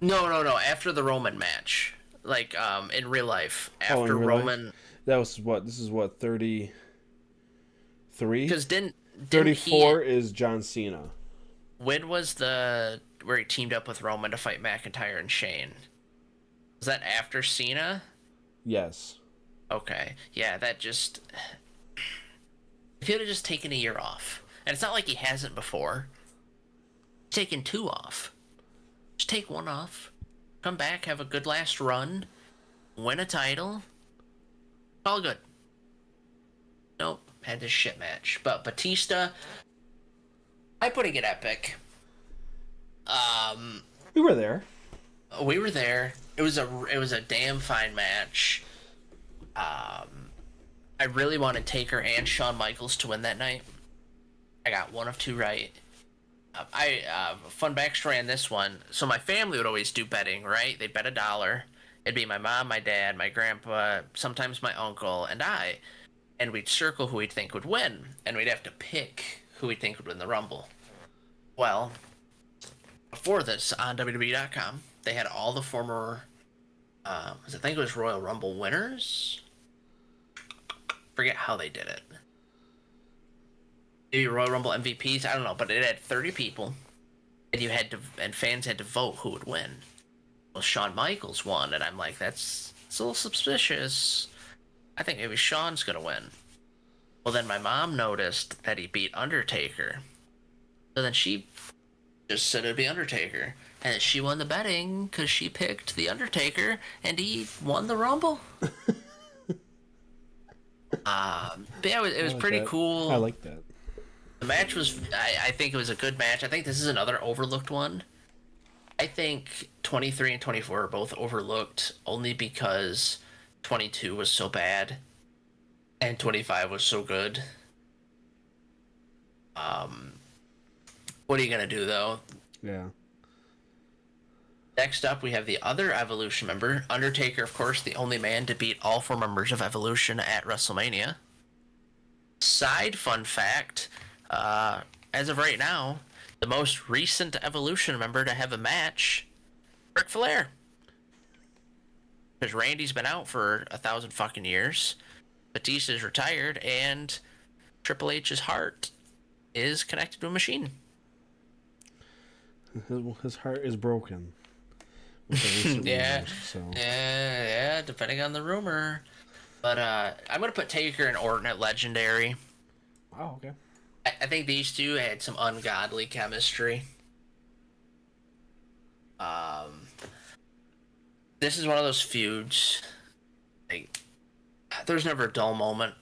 A: No, no, no. After the Roman match, like in real life,
B: Oh, in
A: after
B: real life,
A: Roman,
B: that was what? This is what 33.
A: because didn't he?
B: 34 is John Cena.
A: When was the where he teamed up with Roman to fight McIntyre and Shane? Was that after Cena?
B: Yes.
A: Okay, yeah, that just if he would have just taken a year off, and it's not like he hasn't before. He's taken two off. Just take one off, come back, have a good last run, win a title. All good. Nope, had this shit match. But Batista, I'm putting it epic. Um,
B: We were there.
A: we were there. It was a damn fine match. I really wanted Taker and Shawn Michaels to win that night. I got one of two right. Fun backstory on this one. So my family would always do betting, right? They'd bet $1. It'd be my mom, my dad, my grandpa, sometimes my uncle, and I. And we'd circle who we'd think would win, and we'd have to pick who we'd think would win the Rumble. Well, before this on WWE.com, they had all the former, I think it was Royal Rumble winners. Forget how they did it. Maybe Royal Rumble MVPs. I don't know, but it had 30 people, and fans had to vote who would win. Well, Shawn Michaels won, and I'm like, it's a little suspicious. I think maybe Shawn's gonna win. Well, then my mom noticed that he beat Undertaker. So then she just said it'd be Undertaker. And she won the betting because she picked the Undertaker and he won the Rumble. But yeah, it
B: I
A: was
B: like
A: pretty
B: that. I
A: cool.
B: like that.
A: The match was, I think it was a good match. I think this is another overlooked one. I think 23 and 24 are both overlooked only because 22 was so bad and 25 was so good. What are you gonna do though?
B: Yeah.
A: Next up, we have the other Evolution member, Undertaker, of course, the only man to beat all four members of Evolution at WrestleMania. Side fun fact: as of right now, the most recent Evolution member to have a match, Ric Flair, because Randy's been out for 1,000 fucking years, Batista's retired, and Triple H's heart is connected to a machine.
B: His heart is broken. With the recent
A: Yeah,
B: rumors, so.
A: yeah, depending on the rumor. But I'm gonna put Taker and Orton at legendary.
B: Oh, okay.
A: I think these two had some ungodly chemistry. Um, this is one of those feuds. Like, there's never a dull moment,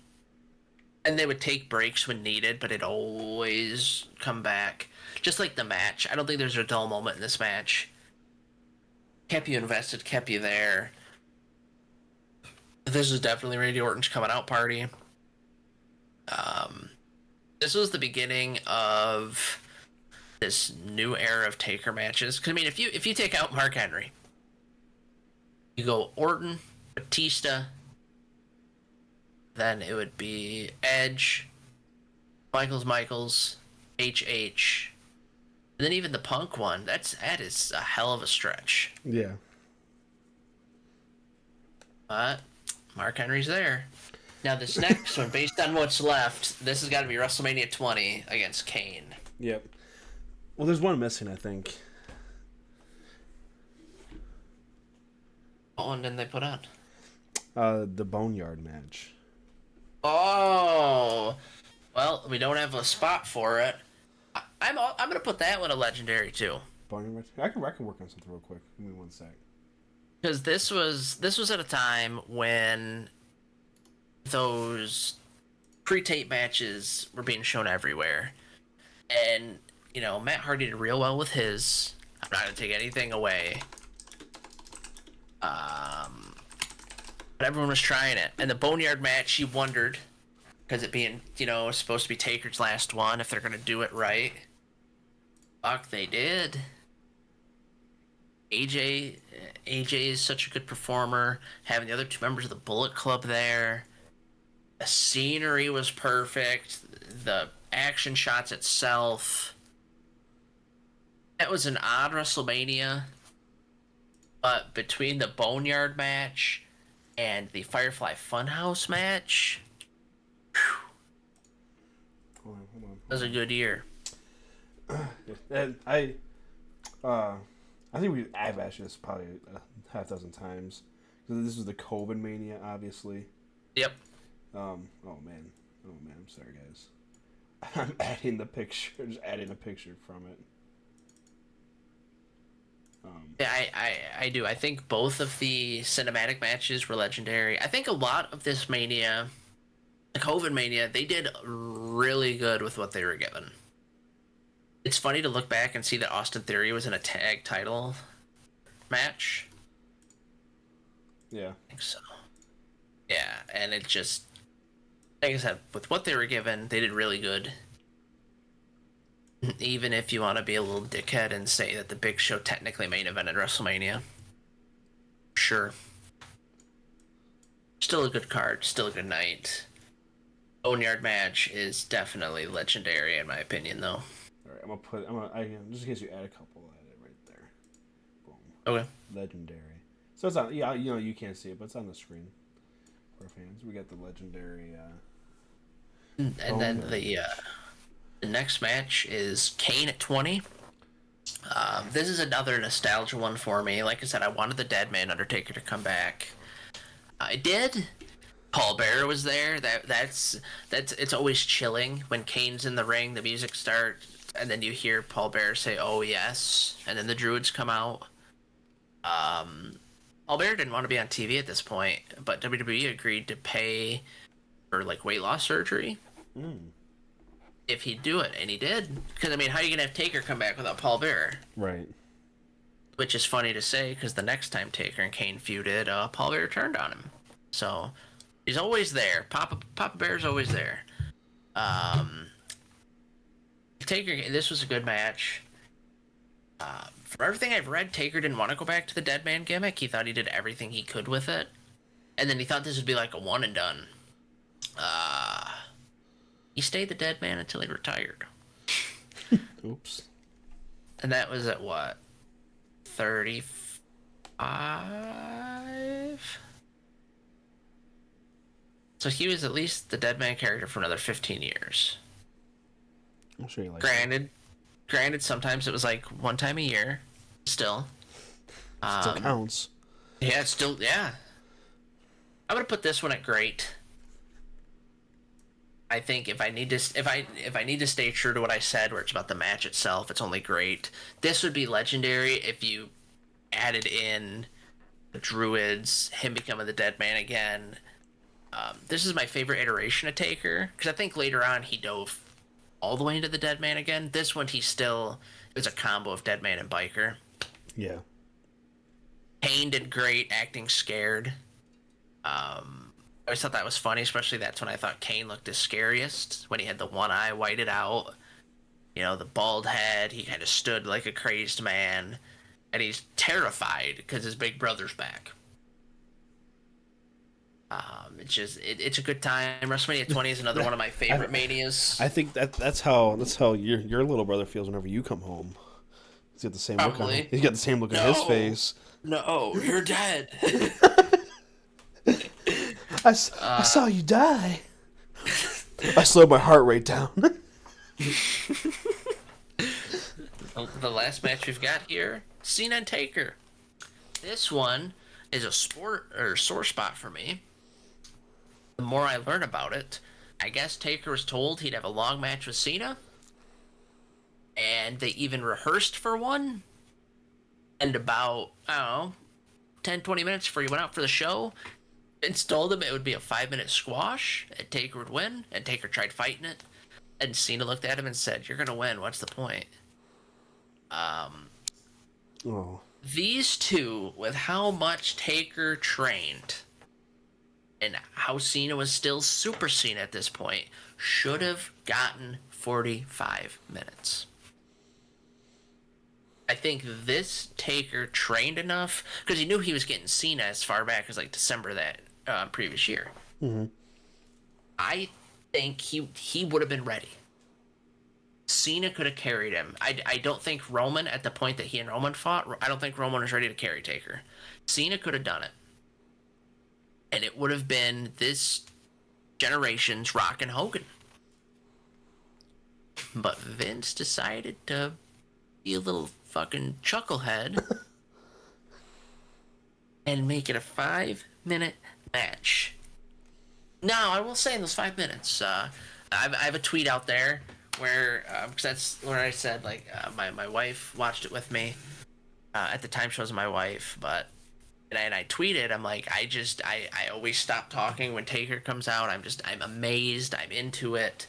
A: and they would take breaks when needed, but it'd always come back. Just like the match, I don't think there's a dull moment in this match. Kept you invested, kept you there. This is definitely Randy Orton's coming out party. Um, this was the beginning of this new era of Taker matches. Because I mean, if you take out Mark Henry, you go Orton, Batista, then it would be Edge, Michaels, HH, and then even the Punk one. That is a hell of a stretch.
B: Yeah.
A: But Mark Henry's there. Now this next one, based on what's left, this has got to be WrestleMania 20 against Kane.
B: Yep. Well, there's one missing, I think.
A: What one didn't they put on?
B: The Boneyard match.
A: Oh, well, we don't have a spot for it. I'm gonna put that one a legendary too.
B: Boneyard match. I can work on something real quick. Give me one sec.
A: Because this was at a time when those pre-tape matches were being shown everywhere, and Matt Hardy did real well with his. I'm not gonna take anything away. But everyone was trying it, and the Boneyard match, you wondered, because it being supposed to be Taker's last one, if they're gonna do it right. Fuck, they did. AJ is such a good performer. Having the other two members of the Bullet Club there. The scenery was perfect. The action shots itself. That was an odd WrestleMania. But between the Boneyard match and the Firefly Funhouse match,
B: Hold on.
A: that was a good year.
B: And I think I've asked you this probably a half dozen times. Because this was the COVID mania, obviously.
A: Yep.
B: Oh man, I'm sorry, guys. I'm adding the picture, just adding a picture from it.
A: Yeah, I do. I think both of the cinematic matches were legendary. I think a lot of this Mania, the COVID Mania, they did really good with what they were given. It's funny to look back and see that Austin Theory was in a tag title match.
B: Yeah.
A: I think so. Yeah, and it just, like I said, with what they were given, they did really good. Even if you want to be a little dickhead and say that the Big Show technically main evented WrestleMania. Sure. Still a good card, still a good night. Boneyard match is definitely legendary in my opinion, though.
B: Alright, just in case you add a couple, I'll add it right there. Boom.
A: Okay.
B: Legendary. So it's on, yeah, you can't see it, but it's on the screen for fans. We got the legendary,
A: And then the next match is Kane at 20. This is another nostalgia one for me. Like I said, I wanted the Dead Man Undertaker to come back. I did. Paul Bearer was there. That's it's always chilling when Kane's in the ring. The music starts, and then you hear Paul Bearer say, "Oh yes," and then the Druids come out. Paul Bearer didn't want to be on TV at this point, but WWE agreed to pay for weight loss surgery. If he'd do it, and he did. Because, I mean, how are you going to have Taker come back without Paul Bearer?
B: Right.
A: Which is funny to say, because the next time Taker and Kane feuded, Paul Bearer turned on him. So, he's always there. Papa Bear's always there. Taker, this was a good match. From everything I've read, Taker didn't want to go back to the Dead Man gimmick. He thought he did everything he could with it. And then he thought this would be like a one and done. He stayed the Dead Man until he retired.
B: Oops.
A: And that was at what? 35? So he was at least the Dead Man character for another 15 years.
B: I'm sure you like
A: Granted, sometimes it was one time a year. Still.
B: Still counts.
A: Yeah, yeah. I'm gonna put this one at great. I think if I need to stay true to what I said, where it's about the match itself, it's only great. This would be legendary if you added in the Druids, him becoming the Dead Man again. This is my favorite iteration of Taker, because I think later on he dove all the way into the Dead Man again. This one it was a combo of Dead Man and Biker.
B: Yeah.
A: Kane did great acting scared. I always thought that was funny, especially that's when I thought Kane looked his scariest, when he had the one eye whited out, the bald head. He kind of stood like a crazed man, and he's terrified because his big brother's back. It's a good time. WrestleMania 20 is another one of my favorite manias.
B: I think that's how your little brother feels whenever you come home. He's got the same look on him.
A: Probably.
B: He's got the same look on his face.
A: No, you're dead.
B: I saw you die. I slowed my heart rate down.
A: The last match we've got here, Cena and Taker. This one is a sore spot for me. The more I learn about it, I guess Taker was told he'd have a long match with Cena, and they even rehearsed for one. And about, I don't know, 10, 20 minutes before he went out for the show, Vince told him it would be a 5-minute squash, and Taker would win, and Taker tried fighting it, and Cena looked at him and said, "You're gonna win, what's the point?"
B: Oh.
A: These two, with how much Taker trained, and how Cena was still Super Cena at this point, should have gotten 45 minutes. I think this Taker trained enough, because he knew he was getting Cena as far back as like December that previous year.
B: Mm-hmm.
A: I think he would have been ready. Cena could have carried him. I don't think Roman, at the point that he and Roman fought, I don't think Roman was ready to carry Taker. Cena could have done it. And it would have been this generation's Rock and Hogan. But Vince decided to be a little fucking chucklehead and make it a 5-minute match. Now, I will say in those 5 minutes, I have a tweet out there where, because that's where I said, like, my wife watched it with me. At the time, she wasn't my wife, but, and I tweeted, I'm like, I always stop talking when Taker comes out. I'm amazed. I'm into it.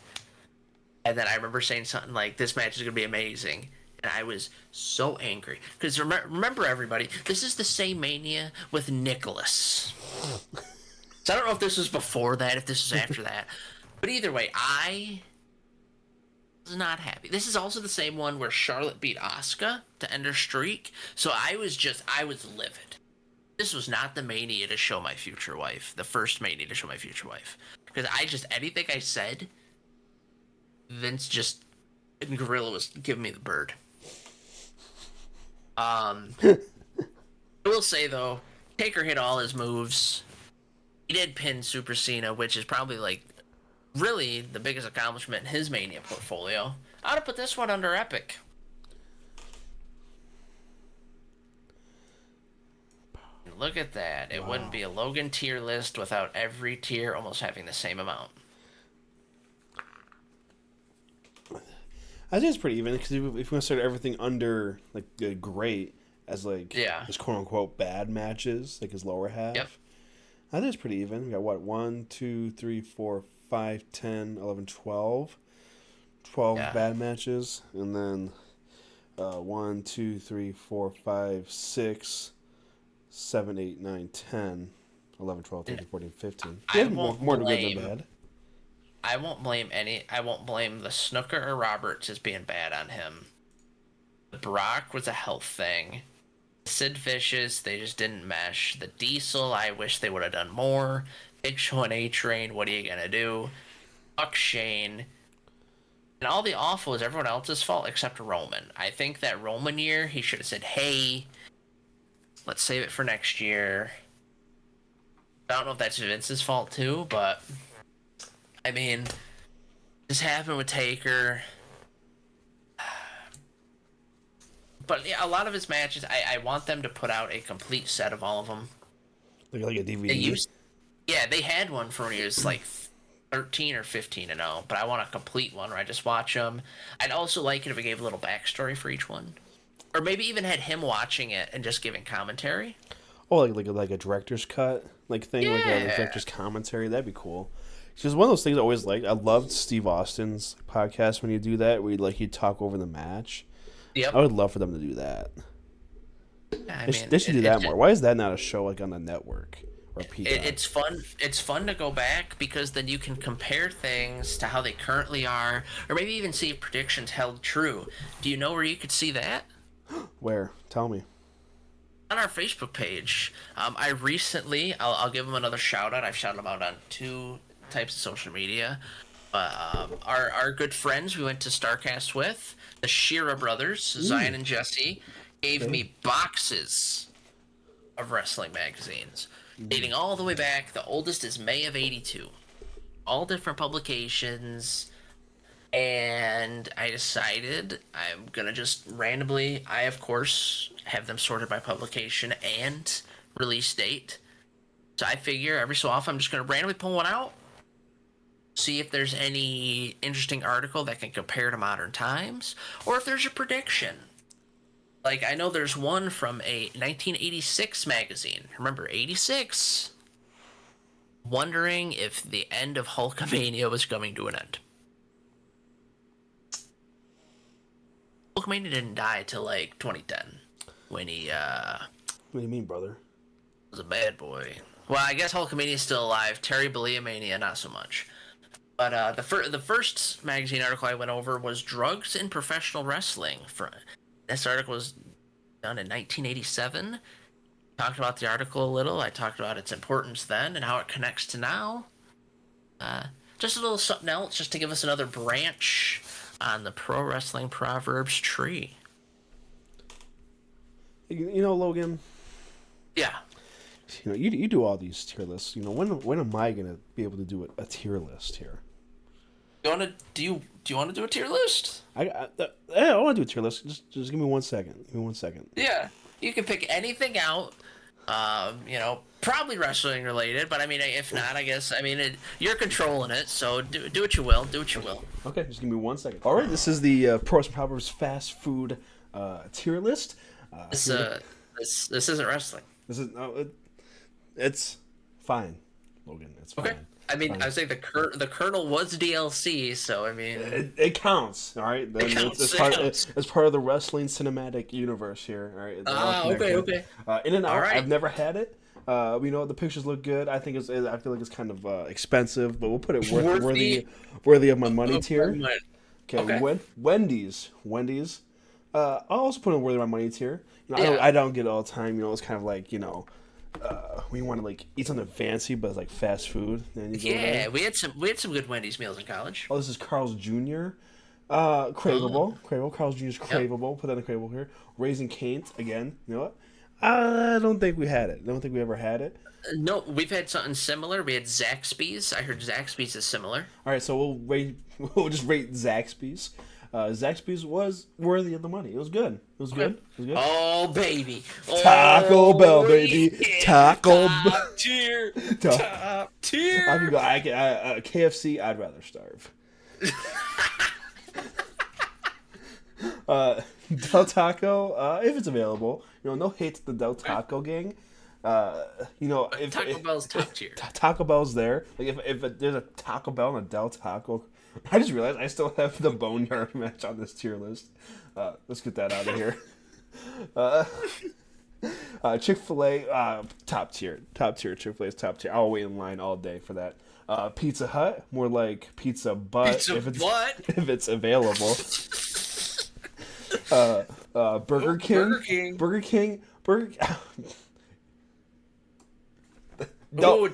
A: And then I remember saying something like, this match is going to be amazing. And I was so angry. Because remember, everybody, this is the same Mania with Nicholas. So I don't know if this was before that, if this was after that. But either way, I was not happy. This is also the same one where Charlotte beat Asuka to end her streak. So I was livid. This was not the Mania to show my future wife. The first Mania to show my future wife. Because anything I said, Vince and Gorilla was giving me the bird. I will say, though, Taker hit all his moves. He did pin Super Cena, which is probably, like, really the biggest accomplishment in his Mania portfolio. I would put this one under Epic. Look at that. It wouldn't be a Logan tier list without every tier almost having the same amount.
B: I think it's pretty even, because if we consider everything under, like, great as, like, his quote-unquote bad matches, like his lower half, I think it's pretty even. We got, 1, 2, 3, 4, 5, 10, 11, 12. 12 bad matches. And then 1, 2, 3, 4, 5, 6, 7, 8, 9, 10, 11, 12, 13, 14, 15. More to good than bad.
A: I won't blame the Snooker or Roberts as being bad on him. The Brock was a health thing. Sid Vicious, they just didn't mesh. The Diesel, I wish they would have done more. Big Show and A-Train, what are you gonna do? Fuck Shane. And all the awful is everyone else's fault except Roman. I think that Roman year, he should have said, hey, let's save it for next year. I don't know if that's Vince's fault too, but I mean, this happened with Taker. But yeah, a lot of his matches, I want them to put out a complete set of all of them.
B: Like a DVD?
A: They had one for when he was like 13 or 15 and 0, but I want a complete one where I just watch them. I'd also like it if it gave a little backstory for each one. Or maybe even had him watching it and just giving commentary.
B: Oh, like a director's cut thing, like a director's commentary. That'd be cool. Because one of those things I always liked. I loved Steve Austin's podcast when you do that, where he'd talk over the match.
A: Yep.
B: I would love for them to do that.
A: Yeah,
B: they should do that more. Why is that not a show on the network or Peacock.
A: It's fun. It's fun to go back because then you can compare things to how they currently are, or maybe even see if predictions held true. Do you know where you could see that?
B: Where? Tell me.
A: On our Facebook page. I recently, I'll give them another shout out. I've shouted them out on two types of social media. But our good friends we went to Starcast with, the Shearer brothers, Zion and Jesse, gave
B: Okay.
A: me boxes of wrestling magazines, dating all the way back. The oldest is May of '82. All different publications. And I decided I'm gonna just randomly. I of course have them sorted by publication and release date. So I figure every so often I'm just gonna randomly pull one out, see if there's any interesting article that can compare to modern times, or if there's a prediction. Like I know there's one from a 1986 magazine. Remember '86? Wondering if the end of Hulkamania was coming to an end. Hulkamania didn't die till like 2010 when he
B: What do you mean, brother?
A: was a bad boy. Well, I guess Hulkamania is still alive. Terry Bollea not so much. But the first magazine article I went over was Drugs in Professional Wrestling. This article was done in 1987. Talked about the article a little. I talked about its importance then and how it connects to now. Just a little something else, just to give us another branch on the pro wrestling Proverbs tree.
B: You know, Logan.
A: Yeah.
B: You know, you do all these tier lists. You know, when am I gonna be able to do a tier list here?
A: Do you want to do a tier list?
B: I want to do a tier list. Just give me 1 second. Give me 1 second.
A: Yeah. You can pick anything out. Probably wrestling related, but I mean, if not, I guess, I mean, you're controlling it, so do what you will. Do what you will.
B: Okay, just give me 1 second. All right, this is the Pro Wrestling Proverbs fast food tier list.
A: This isn't wrestling.
B: This is it's fine, Logan. It's fine.
A: Okay. I mean,
B: Fine.
A: I was saying the Colonel was DLC, so I mean,
B: It counts, all right. Then
A: counts,
B: it's part of the wrestling cinematic universe here, all right. They're all connected.
A: okay.
B: In and out.
A: All right.
B: I've never had it. You know, the pictures look good. I think I feel like it's kind of expensive, but we'll put it worthy of my money tier. Okay. Wendy's. I'll also put it worthy of my money tier. You know, I don't get it all the time. You know, it's kind of like, you know, when you want to like eat something fancy, but it's like fast food. Then you go there.
A: we had some good Wendy's meals in college.
B: Oh, this is Carl's Jr. Craveable. Carl's Jr. is craveable. Put that in the craveable here. Raising Cane's again. You know what? I don't think we had it. I don't think we ever had it.
A: No, we've had something similar. We had Zaxby's. I heard Zaxby's is similar.
B: All right, so we'll just rate Zaxby's. Zaxby's was worthy of the money. It was good. It was good.
A: Oh baby,
B: Taco Bell, baby.
A: Yeah.
B: Taco
A: Top tier. Top tier.
B: I could go. KFC. I'd rather starve. Del Taco, if it's available. You know, no hate to the Del Taco gang. You know, if
A: Taco Bell's top tier.
B: Taco Bell's there. Like if there's a Taco Bell and a Del Taco. I just realized I still have the Boneyard match on this tier list. Let's get that out of here. Chick-fil-A, top tier. Chick-fil-A's top tier. I'll wait in line all day for that. Pizza Hut, more like Pizza Butt if it's available. Burger King.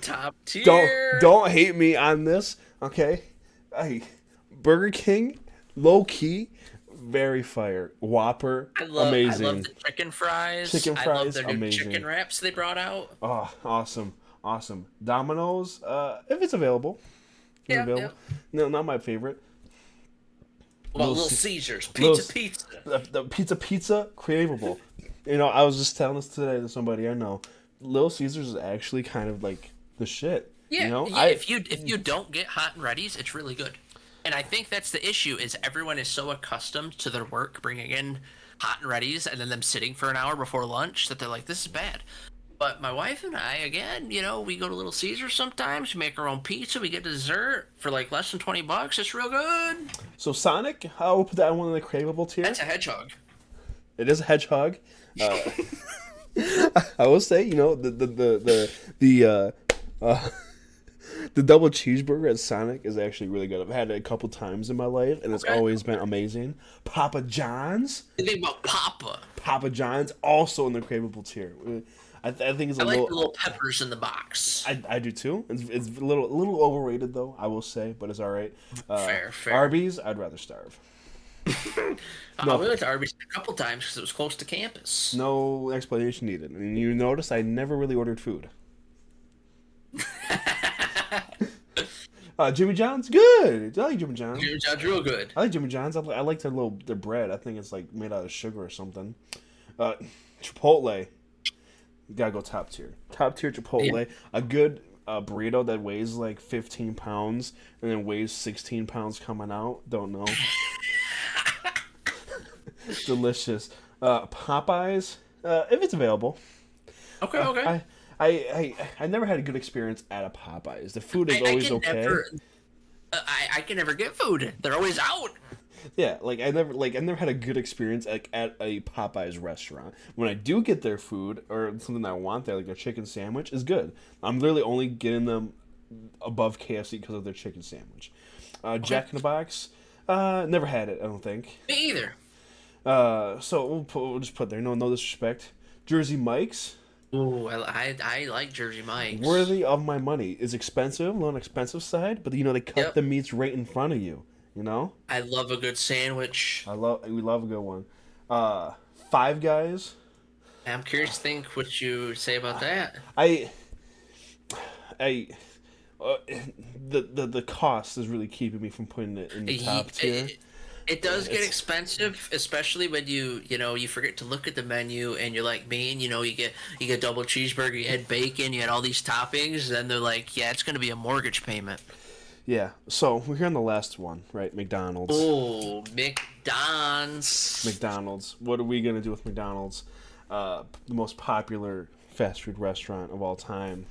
A: Top tier.
B: Don't hate me on this, okay? Burger King, low key, very fire. Whopper, amazing.
A: I love the chicken fries. I love their new chicken wraps they brought out.
B: Oh, awesome. Domino's, if it's available.
A: Yeah.
B: No, not my favorite.
A: Well, Little Caesars, pizza.
B: The pizza, craveable. You know, I was just telling this today to somebody I know. Little Caesars is actually kind of like the shit.
A: Yeah,
B: you know?
A: If you don't get hot and ready's, it's really good. And I think that's the issue, is everyone is so accustomed to their work bringing in hot and ready's and then them sitting for an hour before lunch that they're like, this is bad. But my wife and I, again, you know, we go to Little Caesars sometimes, we make our own pizza, we get dessert for like less than $20. It's real good.
B: So Sonic, I will put that one in the craveable tier.
A: That's a hedgehog.
B: It is a hedgehog. I will say, uh, the double cheeseburger at Sonic is actually really good. I've had it a couple times in my life, and it's
A: Okay.
B: always been amazing. Papa John's,
A: The thing about Papa,
B: Papa John's, also in the craveable tier. I think it's a
A: I like the
B: little.
A: little peppers in the box.
B: I do too. It's a little overrated though, I will say, but it's all right.
A: Fair, fair.
B: Arby's, I'd rather starve.
A: We
B: No,
A: went to Arby's a couple times because it was close to campus.
B: no explanation needed. And you notice I never really ordered food. Jimmy John's good. I like Jimmy John's.
A: Jimmy John's real good.
B: I like Jimmy John's. I like their bread. I think it's like made out of sugar or something. Uh, Chipotle, you gotta go top tier. Top tier Chipotle.
A: Yeah.
B: A good burrito that weighs like 15 pounds and then weighs 16 pounds coming out. Don't know. Delicious. Popeyes, if it's available.
A: Okay, okay.
B: I never had a good experience at a Popeyes. The food is
A: I
B: always
A: can
B: okay.
A: never. I can never get food. They're always out.
B: Yeah, I never had a good experience at a Popeyes restaurant. When I do get their food or something I want there, like a chicken sandwich, is good. I'm literally only getting them above KFC because of their chicken sandwich. Jack in the Box, never had it. I don't think.
A: Me either.
B: So we'll just put there. No disrespect. Jersey Mike's,
A: Ooh, I like Jersey Mike's.
B: worthy of my money. Is expensive, on the expensive side, but they cut
A: Yep.
B: the meats right in front of you.
A: I love a good sandwich.
B: We love a good one. Five Guys.
A: I'm curious to think what you say about that.
B: I uh, the cost is really keeping me from putting it in the top tier.
A: It does get
B: It's-
A: expensive, especially when you forget to look at the menu and you're like me, and you get double cheeseburger, you had bacon, you had all these toppings, and they're like, yeah, it's gonna be a mortgage payment.
B: Yeah. So we're here on the last one, right? McDonald's.
A: Oh, McDonald's.
B: McDonald's. What are we gonna do with McDonald's? The most popular fast food restaurant of all time.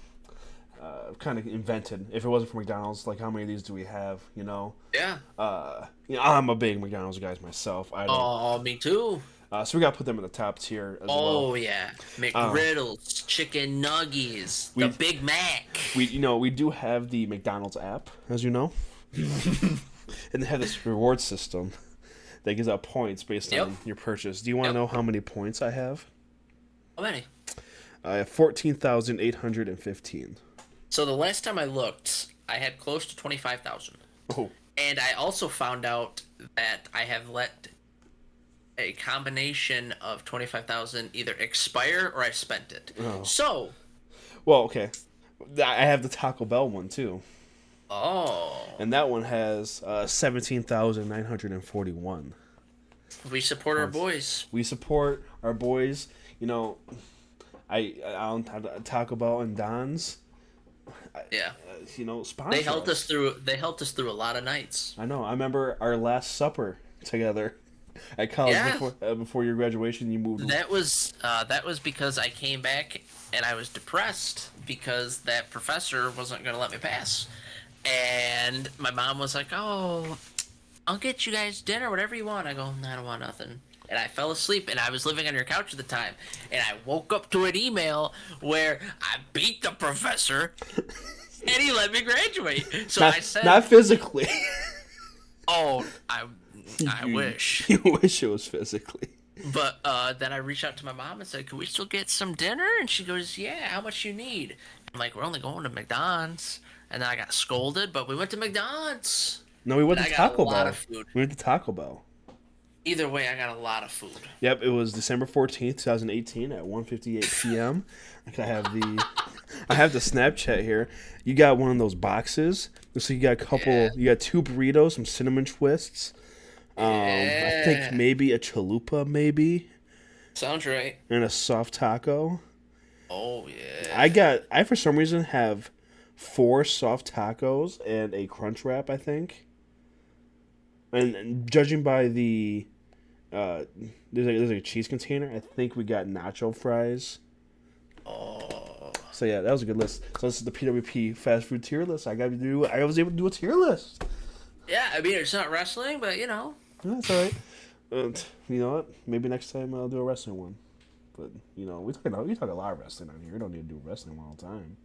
B: Kind of invented. If it wasn't for McDonald's, like how many of these do we have?
A: Yeah.
B: I'm a big McDonald's guy myself. I don't.
A: Oh, me too.
B: So we got to put them in the top tier as
A: Oh
B: well.
A: yeah, McGriddles, chicken nuggies, the Big Mac.
B: We do have the McDonald's app, as you know, and they have this reward system that gives out points based
A: Yep.
B: on your purchase. Do you want to know how many points I have?
A: How many?
B: I have 14,815.
A: So the last time I looked, I had close to 25,000.
B: Oh,
A: And I also found out that I have let a combination of 25,000 either expire or I spent it.
B: Oh.
A: So,
B: well, okay. I have the Taco Bell one too,
A: oh,
B: and that one has 17,941.
A: we support our boys.
B: We support our boys. I don't have Taco Bell and Don's.
A: Yeah.
B: Sponsor
A: They helped us through a lot of nights.
B: I know. I remember our last supper together at college
A: Yeah.
B: before your graduation. You moved.
A: That was because I came back and I was depressed because that professor wasn't going to let me pass. And my mom was like, "Oh, I'll get you guys dinner, whatever you want." I go, "I don't want nothing." And I fell asleep, and I was living on your couch at the time. And I woke up to an email where I beat the professor, and he let me graduate. So I said,
B: not physically.
A: "Oh, I wish."
B: You wish it was physically.
A: But then I reached out to my mom and said, "Can we still get some dinner?" And she goes, "Yeah, how much you need?" I'm like, "We're only going to McDonald's." And then I got scolded, but we went to McDonald's.
B: No, we went
A: And
B: to
A: I got
B: Taco
A: a lot
B: Bell.
A: of food.
B: We went to Taco Bell.
A: Either way, I got a lot of food.
B: Yep, it was December 14th, 2018 at 1:58 p.m. I have the Snapchat here. You got one of those boxes. So you got a couple.
A: Yeah.
B: You got 2 burritos, some cinnamon twists. I think
A: Yeah.
B: maybe a chalupa,
A: Sounds right.
B: and a soft taco.
A: Oh yeah.
B: I for some reason have 4 soft tacos and a crunch wrap, I think. And judging by the there's a cheese container, I think we got nacho fries.
A: Oh.
B: So yeah, that was a good list. So this is the PWP fast food tier list. I was able to do a tier list.
A: Yeah, I mean it's not wrestling, but
B: Yeah, that's all right. You know what? Maybe next time I'll do a wrestling one. But we talk a lot of wrestling on here. We don't need to do wrestling all the time.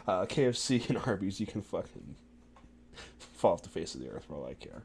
B: KFC and Arby's, you can fucking fall off the face of the earth for all I care.